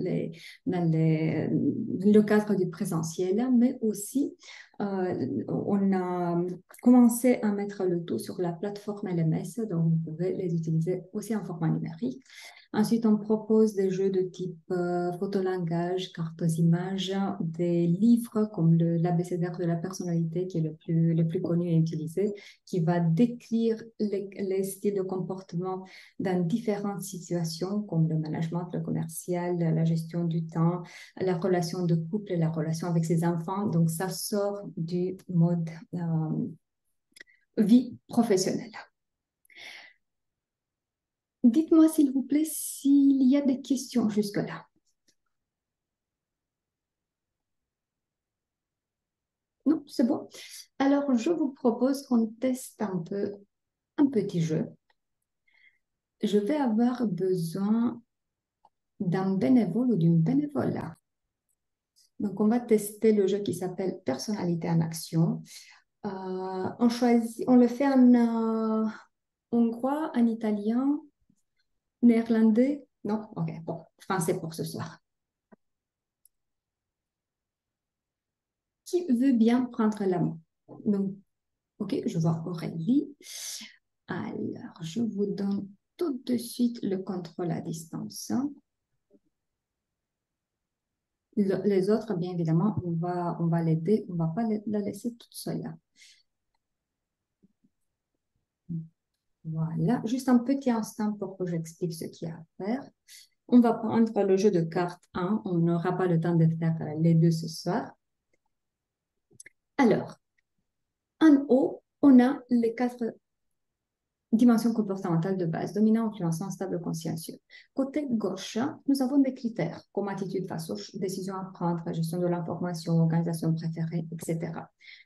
le cadre du présentiel, mais aussi on a commencé à mettre le tout sur la plateforme LMS, donc vous pouvez les utiliser aussi en format numérique. Ensuite, on propose des jeux de type photolangage, cartes images, des livres comme l'ABCDR de la personnalité, qui est le plus connu et utilisé, qui va décrire les styles de comportement dans différentes situations, comme le management, le commercial, la gestion du temps, la relation de couple, la relation avec ses enfants. Donc, ça sort du mode vie professionnelle. Dites-moi, s'il vous plaît, s'il y a des questions jusque-là. Non, c'est bon. Alors, je vous propose qu'on teste un peu un petit jeu. Je vais avoir besoin d'un bénévole ou d'une bénévole là. Donc, on va tester le jeu qui s'appelle Personnalité en action. On le fait en hongrois, en italien, néerlandais. Non? Ok, bon, français pour ce soir. Qui veut bien prendre la main? Donc, ok, je vois Aurélie. Alors, je vous donne tout de suite le contrôle à distance. Les autres, bien évidemment, on va l'aider, on ne va pas la laisser toute seule là. Voilà, juste un petit instant pour que j'explique ce qu'il y a à faire. On va prendre le jeu de cartes 1. On n'aura pas le temps de faire les deux ce soir. Alors, en haut, on a les 4 dimensions comportementales de base, dominant, influençant, stable, consciencieux. Côté gauche, nous avons des critères comme attitude face aux décisions à prendre, gestion de l'information, organisation préférée, etc.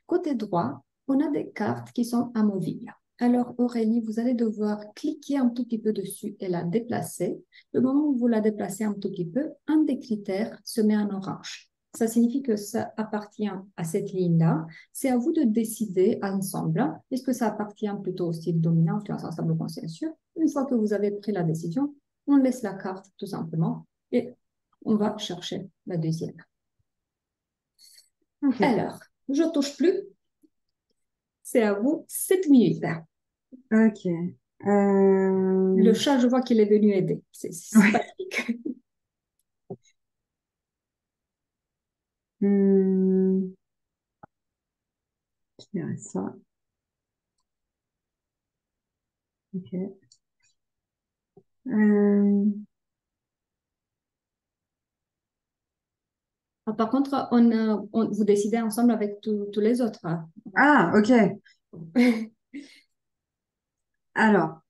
Côté droit, on a des cartes qui sont amovibles. Alors, Aurélie, vous allez devoir cliquer un tout petit peu dessus et la déplacer. Le moment où vous la déplacez un tout petit peu, un des critères se met en orange. Ça signifie que ça appartient à cette ligne-là. C'est à vous de décider ensemble, est-ce que ça appartient plutôt au style dominant, influençant, stable, consciencieux. Une fois que vous avez pris la décision, on laisse la carte tout simplement et on va chercher la deuxième. Ok. Alors, je ne touche plus. C'est à vous, 7 minutes. Ok. Le chat, je vois qu'il est venu aider. C'est Ouais. sympathique. Hmm, je dirais ça. Ok. Par contre, vous décidez ensemble avec tous les autres. Ah, ok. Alors,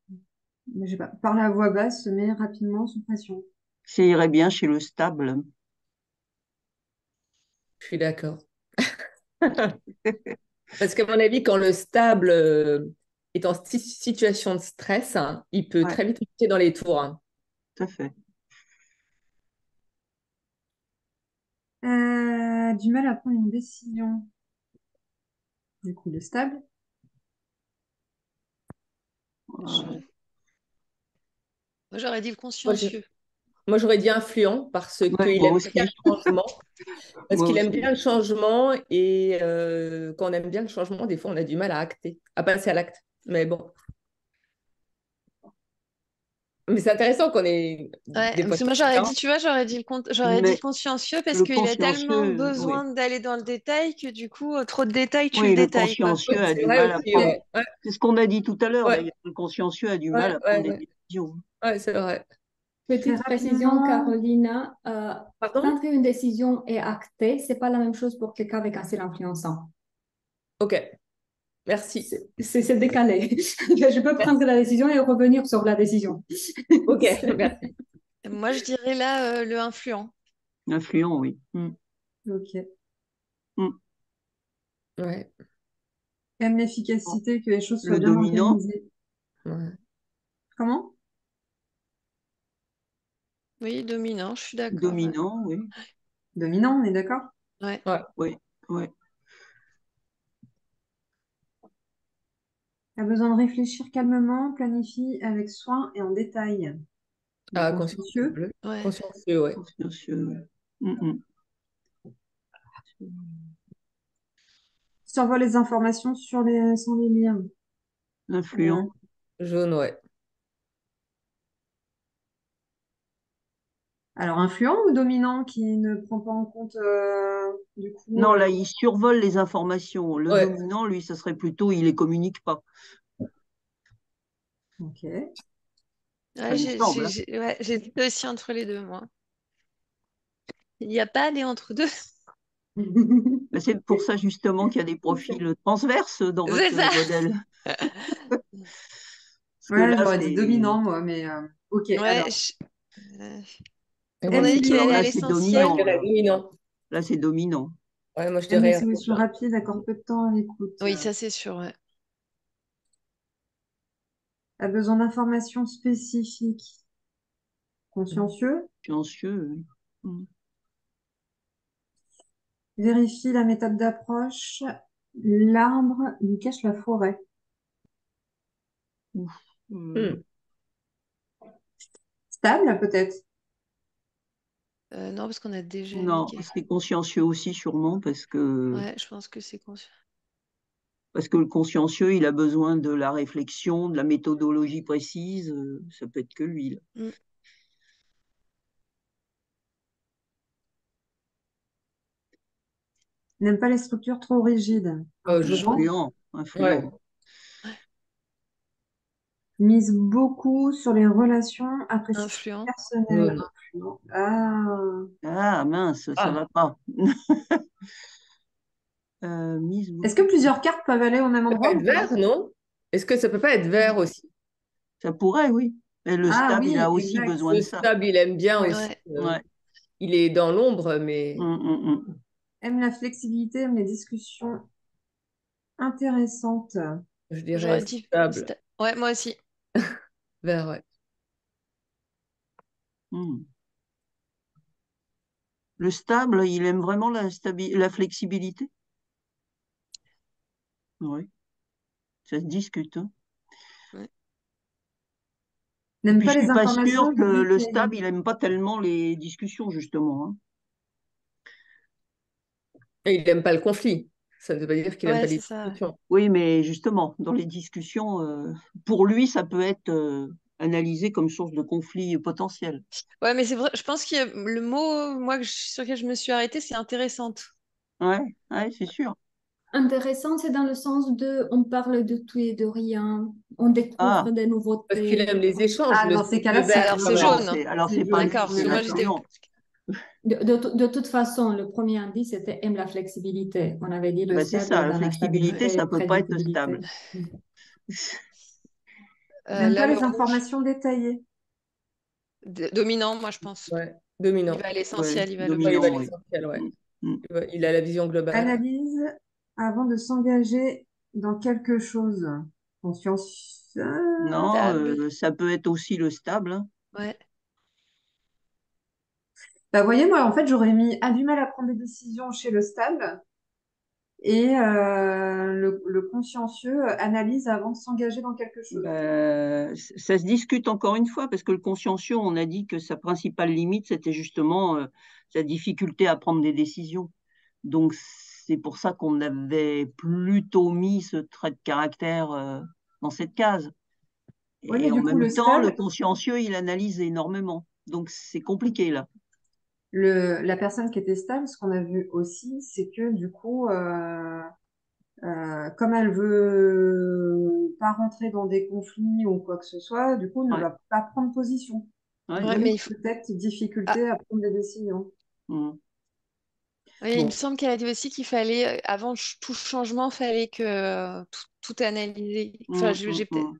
je sais pas, parler à voix basse se met rapidement sous pression. Ça irait bien chez le stable. Je suis d'accord. Parce qu'à mon avis, quand le stable est en situation de stress, hein, il peut Ouais, très vite monter dans les tours, hein. tout à fait. Du mal à prendre une décision. Du coup, le stable. Ouais. Moi, j'aurais dit le Moi, consciencieux. moi, j'aurais dit influent parce Ouais, qu'il moi aime bien aussi. le changement. Parce Moi qu'il aime aussi. bien le changement et quand on aime bien le changement, des fois, on a du mal à acter, à passer à l'acte. Mais bon. Mais c'est intéressant qu'on ait Ouais, des parce que moi postes j'aurais différents. dit, tu vois, j'aurais dit le Mais consciencieux parce le qu'il a tellement consciencieux, besoin oui. d'aller dans le détail que du coup, trop de détails tue le Oui, le détail, quoi. Oui, consciencieux a c'est du vrai mal à aussi. prendre. Ouais, ouais, C'est ce qu'on a dit tout à l'heure, ouais, d'ailleurs. Le consciencieux a du mal ouais, à prendre ouais, des ouais. décisions. Ouais, c'est vrai. Très Petite précision, rapidement. Carolina, Pardon? prendre une décision et acter, c'est pas la même chose pour quelqu'un avec un style influençant. Ok, merci. C'est décalé. Je peux prendre la décision et revenir sur la décision. Ok, merci. Moi je dirais là le influent. Influent, oui. Ok. Ouais, Aime l'efficacité, que les choses soient Le bien dominant, organisées. ouais. Comment? Oui, dominant, je suis d'accord. Ouais. dominant, oui. Dominant, on est d'accord? Ouais. Ouais. Oui, oui. A besoin de réfléchir calmement, planifie avec soin et en détail. Donc, Ah, consciencieux. consciencieux. Ouais. Consciencieux, ouais. Consciencieux, ouais. Mm, Survole les informations sans les lire. Influent. Jaune, ouais. Alors, influent ou dominant qui ne prend pas en compte, du coup, Non, là, il survole les informations. Le Ouais. dominant, lui, ça serait plutôt, il les communique pas. ok. Ouais, Ça me semble, hein. ouais, j'hésite aussi entre les deux, moi. Il n'y a pas des entre-deux. Ben, c'est pour ça, justement, qu'il y a des profils transverses dans C'est votre ça. modèle. Parce que Ouais, là, j'aurais dit c'est. dominant, moi, mais ok. Ouais, Alors, euh, Et on moi, a je dit qu'il dirais, allait à Là, c'est ouais, je l'essentiel. dominant, dirais là. dominant. Là, c'est dominant. Ouais, moi, je aime les dirais solutions rouge. rapides, accorde peu de temps à l'écoute. Oui, ça c'est sûr. Ouais. A besoin d'informations spécifiques. Consciencieux. Consciencieux, oui. Mm. Vérifie la méthode d'approche. L'arbre lui cache la forêt. Ouf. Hmm. Stable, peut-être. Non, parce qu'on a déjà mis Non, c'est consciencieux aussi, sûrement, Ouais, je pense que c'est conscient. parce que le consciencieux, il a besoin de la réflexion, de la méthodologie précise. Ça peut être que lui, là. Mm. N'aime pas les structures trop rigides. Jaune. Influent, Ouais. influent. Mise beaucoup sur les relations, apprécie Influent. personnelles. Jaune. Ah, Ah, mince, ça Ah, va pas. Mise est-ce que beaucoup. plusieurs cartes peuvent aller au même ça peut endroit ou être pas? vert, non? Est-ce que ça peut pas être vert aussi? Ça pourrait, oui. Et le Ah stable, il oui, a aussi exact. besoin Le de ça. stable, il aime bien Ouais. aussi. Ouais. Ouais. Il est dans l'ombre, mais Mm. Aime la flexibilité, aime les discussions intéressantes. je dirais J'aurais dit. stable. Ouais, moi aussi. Vert, ouais. Mm. Le stable, il aime vraiment la flexibilité. Oui, ça se discute, hein. Ouais. Et N'aime puis, pas je les suis pas informations sûre que le détaillées. stable, il aime pas tellement les discussions, justement, hein. Et il n'aime pas le conflit. Ça ne veut pas dire qu'il n'aime Ouais, pas c'est les ça. Ouais. discussions. Oui, mais justement, dans les discussions, pour lui, ça peut être analysé comme source de conflit potentiel. Ouais, mais c'est vrai, je pense que le mot, moi, sur lequel je me suis arrêtée, c'est intéressante. Ouais, ouais, c'est sûr. Intéressant, c'est dans le sens de, on parle de tout et de rien, on découvre Ah, des Parce qu'il nouveautés. aime les échanges, Ah, dans ces le cas-là, c'est vert Alors, quand c'est influent. même. jaune, hein. alors C'est c'est pas jaune. D'accord, On parce est que c'est moi, d'accord. j'étais. influent. De toute façon, le premier indice, c'était aime la flexibilité. On avait dit le Ben, c'est stable ça, est la dans la flexibilité, stabilité, ça peut pas être prédictibilité. stable. N'aime Là, pas le les rouge, informations détaillées. dominant, moi, je pense. Ouais, Il dominant. va à Ouais, l'essentiel, il va à Ouais, il va à dominant, l'objectif. oui. l'essentiel, ouais. Mm, mm. Il a la vision globale. Analyse avant de s'engager dans quelque chose. Conscience. Non, Stable. ça peut être aussi le stable, hein. Ouais. Bah, vous voyez, moi, en fait, j'aurais mis a du mal à prendre des décisions chez le stable et le consciencieux analyse avant de s'engager dans quelque chose. Ça se discute encore une fois, parce que le consciencieux, on a dit que sa principale limite, c'était justement sa difficulté à prendre des décisions. Donc, c'est pour ça qu'on avait plutôt mis ce trait de caractère dans cette case. Oui, mais Et en du coup, même le temps, le stable, consciencieux, il analyse énormément. Donc, c'est compliqué là. la personne qui était stable, ce qu'on a vu aussi, c'est que du coup, comme elle veut pas rentrer dans des conflits ou quoi que ce soit, du coup, ne Ouais, va pas prendre position. ouais, Ouais, ouais. mais Donc, il faut. peut-être Ah, difficulté à prendre des décisions. Mm. oui, il me Bon, semble qu'elle a dit aussi qu'il fallait, avant tout changement, fallait que tout analyser. Enfin, Mm, mm, j'ai peut-être. mm.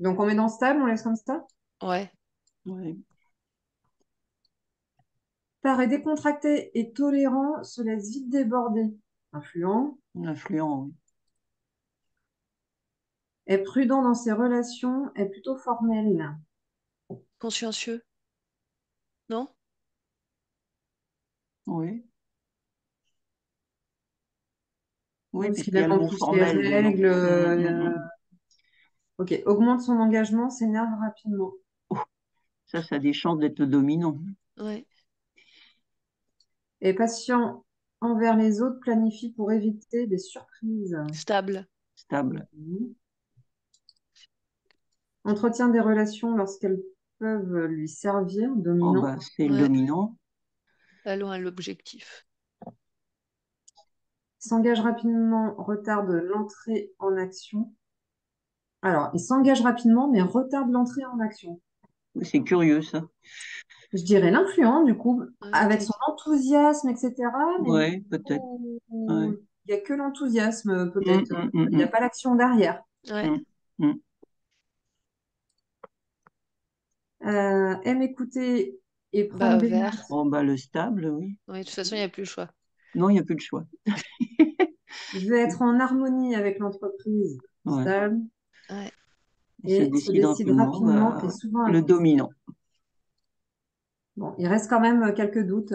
donc on met dans stable, on laisse comme ça. Ouais. Ouais. Paraît décontracté et tolérant, se laisse vite déborder. Influent. Influent, oui. Est prudent dans ses relations, est plutôt formel. Consciencieux, non? Oui, oui, Parce qu'il puisqu'il y aime a le en mot plus les formel dedans. règles. Mm, mm, mm. Ok, augmente son engagement, s'énerve rapidement. Ça a des chances d'être le dominant. Ouais. Et patient envers les autres, planifie pour éviter des surprises. Stable. Stable. Entretient des relations lorsqu'elles peuvent lui servir, Oh, dominant. bah, c'est le Ouais. dominant. Allons à l'objectif. S'engage rapidement, retarde l'entrée en action. Alors, il s'engage rapidement, mais retarde l'entrée en action. C'est curieux, ça. Je dirais l'influent, du coup, Ouais, avec son enthousiasme, etc. Mais du Ouais, peut-être. coup, Ouais. il n'y a que l'enthousiasme, peut-être. Il n'y a Mm. pas l'action derrière. ouais. Mm. Aime écouter et Bah, prendre des vert. notes. Oh, bah, le stable, oui. Ouais, de toute façon, il n'y a plus le choix. Non, il n'y a plus de choix. Veut être en harmonie avec l'entreprise. Ouais. Stable. Ouais. Il se Et se décide décide rapidement et souvent le impulsif. dominant. Bon, il reste quand même quelques doutes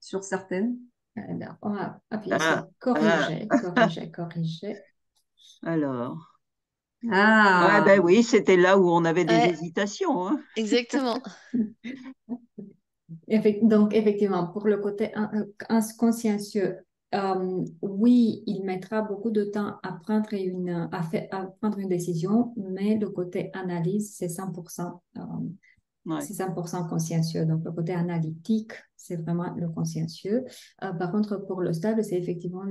sur certaines. Alors, on va appuyer Ah, sur corriger, corriger, corriger. alors. Ah, Ah, ben oui, c'était là où on avait des Ouais, hésitations, hein. exactement. Donc, effectivement, pour le côté consciencieux, oui, il mettra beaucoup de temps à prendre à prendre une décision, mais le côté analyse, c'est 100%, Ouais. c'est 100% consciencieux. Donc, le côté analytique, c'est vraiment le consciencieux. Par contre, pour le stable, c'est effectivement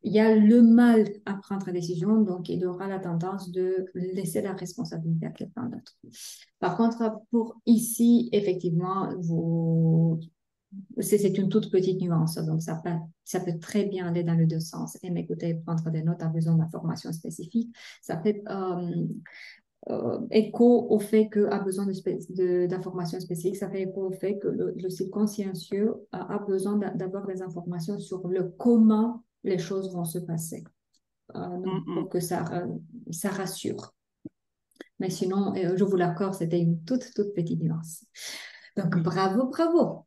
il y a le mal à prendre une décision, donc il aura la tendance de laisser la responsabilité à quelqu'un d'autre. Par contre, pour ici, effectivement, c'est une toute petite nuance, donc ça peut très bien aller dans les deux sens. Et m'écouter, prendre des notes, a besoin d'informations spécifiques. Ça fait écho au fait qu'à besoin d'informations spécifiques, ça fait écho au fait que le site consciencieux a besoin d'avoir des informations sur le comment les choses vont se passer, pour que ça rassure. Mais sinon, je vous l'accorde, c'était une toute petite nuance. Donc, Oui. bravo, bravo.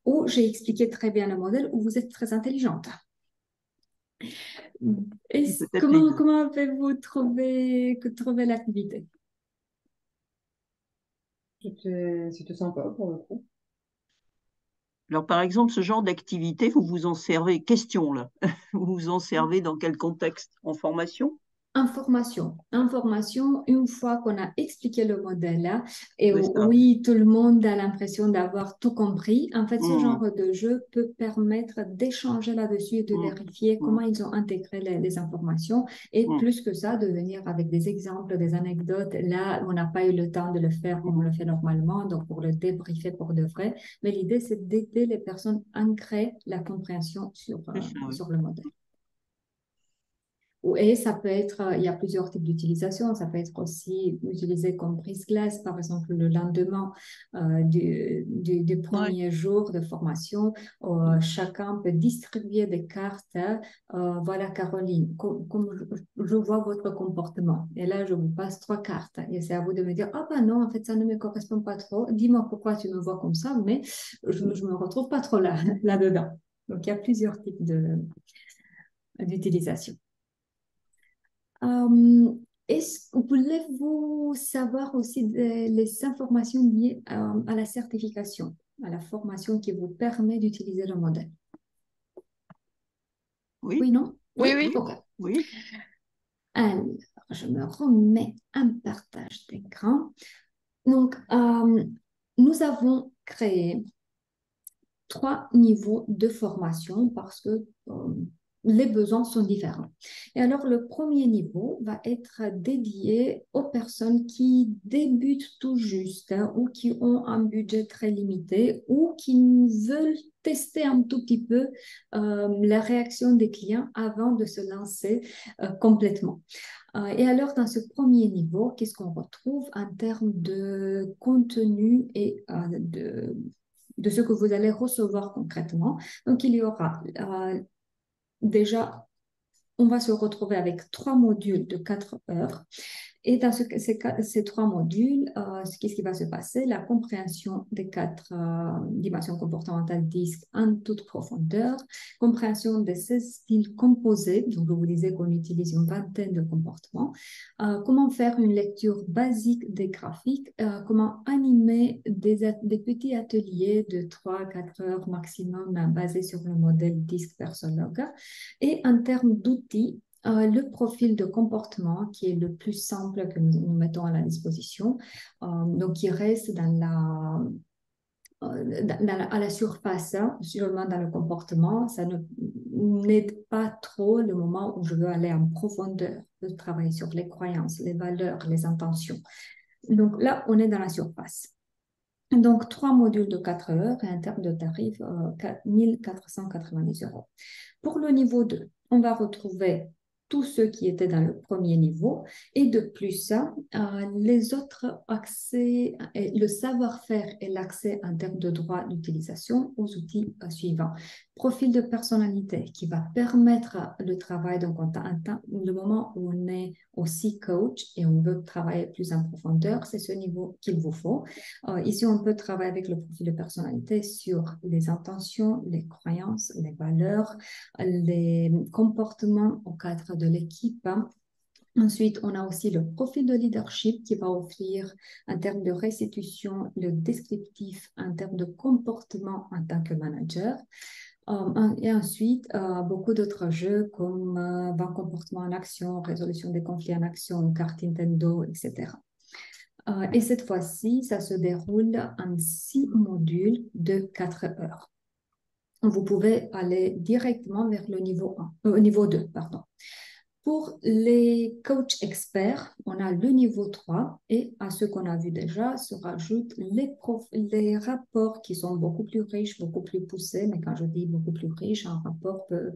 Ou j'ai expliqué très bien le modèle, ou vous êtes très intelligente. Peut-être les deux. Comment avez-vous trouvé l'activité? c'était sympa pour le coup. Alors, par exemple, ce genre d'activité, vous vous en servez, question là, vous vous en servez dans quel contexte? En formation? Information, une fois qu'on a expliqué le modèle là, et C'est ça. oui, tout le monde a l'impression d'avoir tout compris. En fait, ce genre Mm. de jeu peut permettre d'échanger là-dessus et de vérifier comment ils ont intégré les informations. Et plus que ça, de venir avec des exemples, des anecdotes. Là, on n'a pas eu le temps de le faire comme on le fait normalement, donc pour le débriefer pour de vrai. Mais l'idée, c'est d'aider les personnes à ancrer la compréhension sur le modèle. Et ça peut être, il y a plusieurs types d'utilisation. Ça peut être aussi utilisé comme brise-glace, par exemple, le lendemain du premier jour de formation. Chacun peut distribuer des cartes. Voilà, Caroline, comme je vois votre comportement. Et là, je vous passe 3 cartes. Et c'est à vous de me dire, ah ben non, en fait, ça ne me correspond pas trop. Dis-moi pourquoi tu me vois comme ça, mais je ne me retrouve pas trop là-dedans. Donc, il y a plusieurs types d'utilisation. Voulez-vous savoir aussi les informations liées à la certification, à la formation qui vous permet d'utiliser le modèle? Oui. Oui, non? Oui. Ok. Oui. Alors, je me remets un partage d'écran. Donc, nous avons créé 3 niveaux de formation parce que les besoins sont différents. Et alors, le premier niveau va être dédié aux personnes qui débutent tout juste, ou qui ont un budget très limité ou qui veulent tester un tout petit peu la réaction des clients avant de se lancer complètement. Et alors, dans ce premier niveau, qu'est-ce qu'on retrouve en termes de contenu et de ce que vous allez recevoir concrètement? Donc, il y aura déjà, on va se retrouver avec 3 modules de 4 heures. Et dans ces 3 modules, qu'est-ce qui va se passer? La compréhension des 4 dimensions comportementales DISC en toute profondeur, compréhension de ces styles composés, donc je vous disais qu'on utilise une vingtaine de comportements, comment faire une lecture basique des graphiques, comment animer des petits ateliers de 3-4 heures maximum basés sur le modèle DISC Persologa, et en termes d'outils, le profil de comportement qui est le plus simple que nous mettons à la disposition, donc qui reste à la surface, hein, seulement dans le comportement. Ça n'aide pas trop le moment où je veux aller en profondeur, de travailler sur les croyances, les valeurs, les intentions. Donc là, on est dans la surface. Donc, 3 modules de 4 heures et un terme de tarif 1 490 €. Pour le niveau 2, on va retrouver tous ceux qui étaient dans le premier niveau et de plus, les autres accès, le savoir-faire et l'accès en termes de droit d'utilisation aux outils suivants. Profil de personnalité qui va permettre le travail, donc le moment où on est aussi coach et on veut travailler plus en profondeur, c'est ce niveau qu'il vous faut. Ici, on peut travailler avec le profil de personnalité sur les intentions, les croyances, les valeurs, les comportements au cadre de l'équipe. Ensuite, on a aussi le profil de leadership qui va offrir en termes de restitution, le descriptif en termes de comportement en tant que manager. Et ensuite, beaucoup d'autres jeux comme 20 comportements en action, résolution des conflits en action, carte Nintendo, etc. Et cette fois-ci, ça se déroule en 6 modules de 4 heures. Vous pouvez aller directement vers le niveau 2, pardon. Pour les coachs experts, on a le niveau 3 et à ce qu'on a vu déjà se rajoutent les rapports qui sont beaucoup plus riches, beaucoup plus poussés. Mais quand je dis beaucoup plus riche, un rapport peut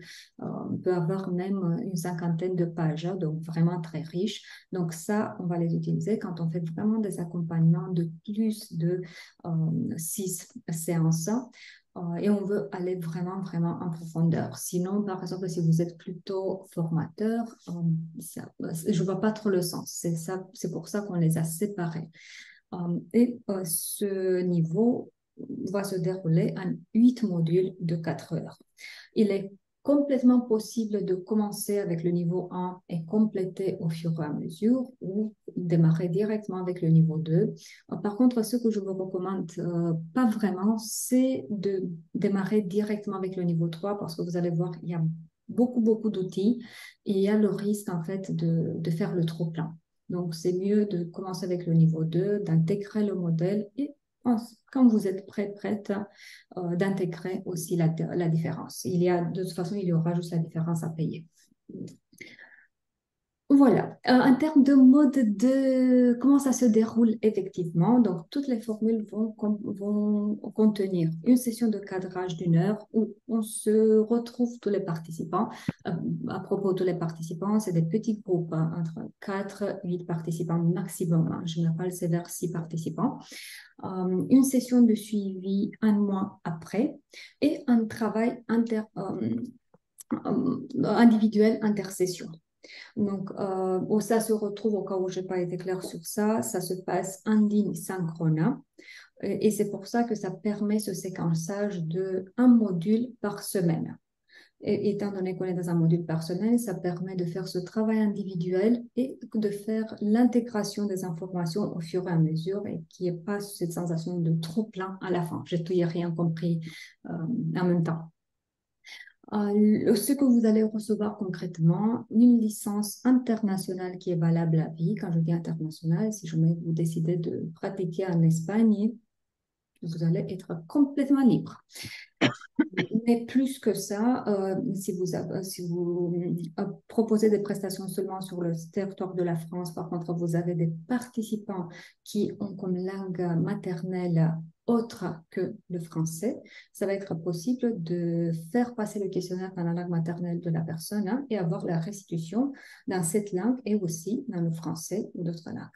avoir même une 50aine de pages, hein, donc vraiment très riche. Donc ça, on va les utiliser quand on fait vraiment des accompagnements de plus de 6 séances. Et on veut aller vraiment, vraiment en profondeur. Sinon, par exemple, si vous êtes plutôt formateur, je ne vois pas trop le sens. C'est pour ça qu'on les a séparés. Et ce niveau va se dérouler en 8 modules de 4 heures. Il est complètement possible de commencer avec le niveau 1 et compléter au fur et à mesure ou démarrer directement avec le niveau 2. Par contre, ce que je vous recommande pas vraiment, c'est de démarrer directement avec le niveau 3 parce que vous allez voir, il y a beaucoup, beaucoup d'outils et il y a le risque en fait de faire le trop-plein. Donc, c'est mieux de commencer avec le niveau 2, d'intégrer le modèle et quand vous êtes prête, d'intégrer aussi la différence. De toute façon, il y aura juste la différence à payer. Voilà, en termes de mode de comment ça se déroule effectivement, donc toutes les formules vont contenir une session de cadrage d'1 heure où on se retrouve tous les participants. À propos de tous les participants, c'est des petits groupes, hein, entre 4 et 8 participants maximum. En général, c'est vers 6 participants. Une session de suivi 1 mois après et un travail individuel intersession. Donc, ça se retrouve, au cas où je n'ai pas été claire sur ça, ça se passe en ligne synchrone. Et c'est pour ça que ça permet ce séquençage de 1 module par semaine. Et étant donné qu'on est dans un module par semaine, ça permet de faire ce travail individuel et de faire l'intégration des informations au fur et à mesure et qu'il n'y ait pas cette sensation de trop plein à la fin. J'ai tout et rien compris en même temps. Ce que vous allez recevoir concrètement, une licence internationale qui est valable à vie. Quand je dis internationale, si jamais vous décidez de pratiquer en Espagne, vous allez être complètement libre. Mais plus que ça, si vous proposez des prestations seulement sur le territoire de la France, par contre, vous avez des participants qui ont comme langue maternelle autre que le français, ça va être possible de faire passer le questionnaire dans la langue maternelle de la personne, hein, et avoir la restitution dans cette langue et aussi dans le français ou d'autres langues.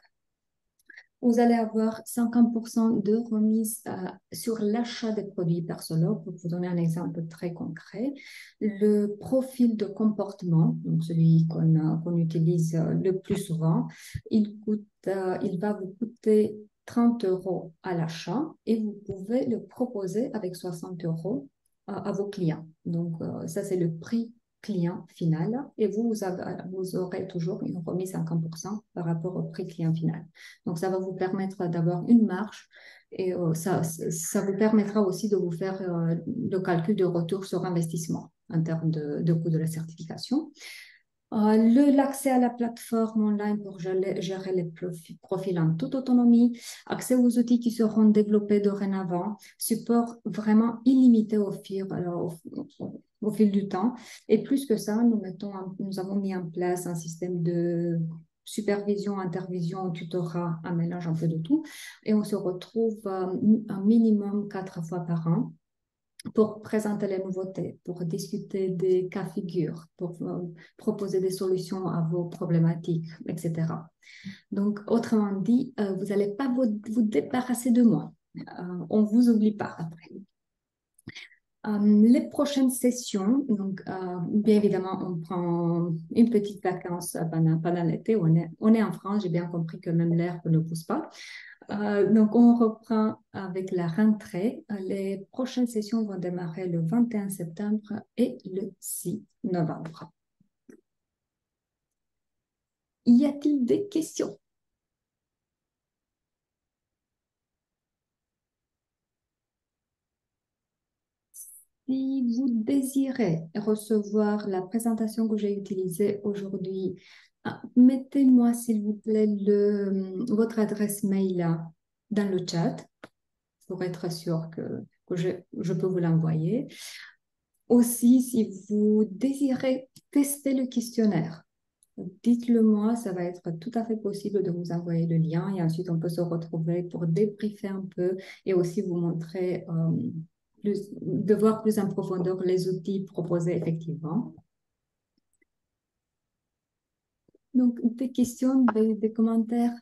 vous allez avoir 50% de remise sur l'achat des produits personnels. Pour vous donner un exemple très concret, le profil de comportement, donc celui qu'on utilise le plus souvent, il va vous coûter 30 euros à l'achat et vous pouvez le proposer avec 60 euros à vos clients. Donc, ça, c'est le prix client final et vous aurez toujours une remise 50% par rapport au prix client final. Donc, ça va vous permettre d'avoir une marge et ça vous permettra aussi de vous faire le calcul de retour sur investissement en termes de coût de la certification. L'accès à la plateforme online pour gérer les profils en toute autonomie, accès aux outils qui seront développés dorénavant, support vraiment illimité au fil du temps. Et plus que ça, nous avons mis en place un système de supervision, intervision, tutorat, un mélange un peu de tout. Et on se retrouve un minimum 4 fois par an pour présenter les nouveautés, pour discuter des cas figures, pour proposer des solutions à vos problématiques, etc. Donc, autrement dit, vous n'allez pas vous débarrasser de moi. On ne vous oublie pas après. Les prochaines sessions, donc bien évidemment, on prend une petite vacance pendant l'été. On est en France, j'ai bien compris que même l'herbe ne pousse pas. Donc, on reprend avec la rentrée. Les prochaines sessions vont démarrer le 21 septembre et le 6 novembre. Y a-t-il des questions? Si vous désirez recevoir la présentation que j'ai utilisée aujourd'hui, mettez-moi s'il vous plaît votre adresse mail là, dans le chat pour être sûr que je peux vous l'envoyer. Aussi, si vous désirez tester le questionnaire, dites-le moi, ça va être tout à fait possible de vous envoyer le lien et ensuite on peut se retrouver pour débriefer un peu et aussi vous montrer, de voir plus en profondeur les outils proposés effectivement. Donc, des questions, des commentaires?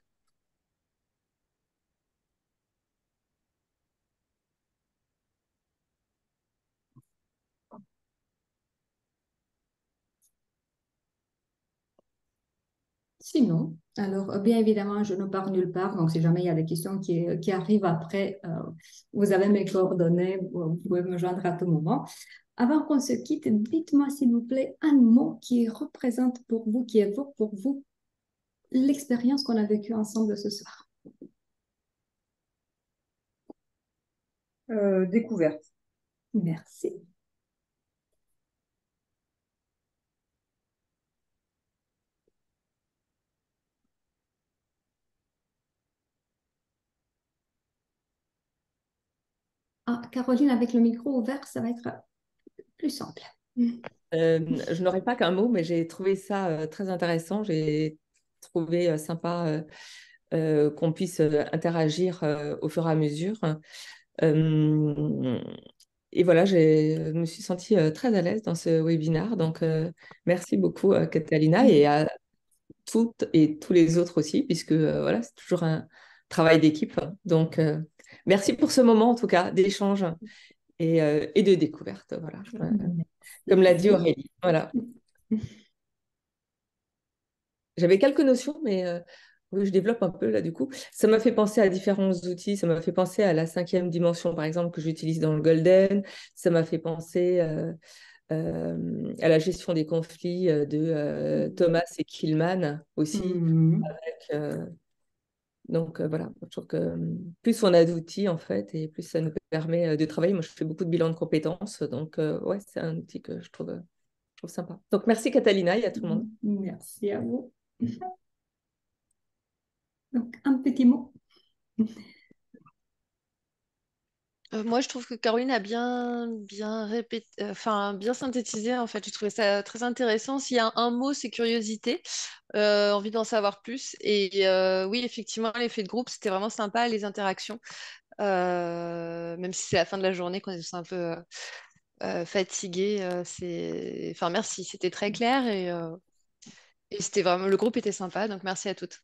Sinon, alors bien évidemment, je ne pars nulle part, donc si jamais il y a des questions qui arrivent après, vous avez mes coordonnées, vous pouvez me joindre à tout moment. Avant qu'on se quitte, dites-moi s'il vous plaît un mot qui représente pour vous, qui évoque pour vous l'expérience qu'on a vécue ensemble ce soir. Découverte. Merci. Ah, Caroline, avec le micro ouvert, ça va être plus simple. Je n'aurais pas qu'un mot, mais j'ai trouvé ça très intéressant. J'ai trouvé sympa qu'on puisse interagir au fur et à mesure. Et voilà, je me suis sentie très à l'aise dans ce webinaire. Donc, merci beaucoup, Catalina, et à toutes et tous les autres aussi, puisque voilà, c'est toujours un travail d'équipe. Donc, merci pour ce moment, en tout cas, d'échange et de découverte. Voilà. Comme l'a dit Aurélie. Voilà. J'avais quelques notions, mais oui, je développe un peu là du coup. Ça m'a fait penser à différents outils. Ça m'a fait penser à la 5e dimension, par exemple, que j'utilise dans le Golden. Ça m'a fait penser à la gestion des conflits de Thomas et Killman aussi. Donc voilà, je trouve que plus on a d'outils en fait, et plus ça nous permet de travailler. Moi, je fais beaucoup de bilans de compétences, donc ouais, c'est un outil que je trouve sympa. Donc merci Catalina et à tout le monde. Merci à vous. Donc, un petit mot. Moi, je trouve que Caroline a bien répété, enfin, bien synthétisé, en fait. J'ai trouvé ça très intéressant. S'il y a un mot, c'est curiosité, envie d'en savoir plus. Et oui, effectivement, l'effet de groupe, c'était vraiment sympa, les interactions. Même si c'est la fin de la journée, qu'on est tous un peu fatigués. Enfin, merci, c'était très clair et c'était vraiment, le groupe était sympa, donc merci à toutes.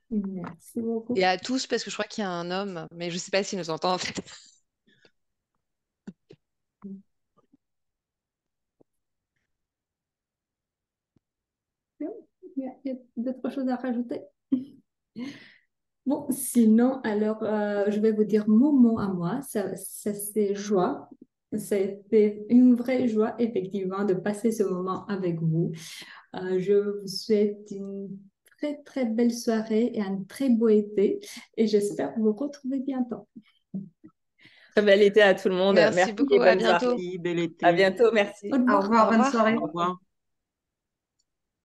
Merci beaucoup. Et à tous, parce que je crois qu'il y a un homme, mais je ne sais pas s'il nous entend en fait. Il y a d'autres choses à rajouter? Bon, sinon, alors, je vais vous dire mon mot à moi. Ça c'est joie. C'était une vraie joie, effectivement, de passer ce moment avec vous. Je vous souhaite une très, très belle soirée et un très beau été. Et j'espère vous retrouver bientôt. Très bel été à tout le monde. Merci Merci beaucoup, et à bonne soirée. bientôt. Merci, bel À été. bientôt, merci. Au Au revoir. revoir, Au bonne revoir. soirée. Au revoir.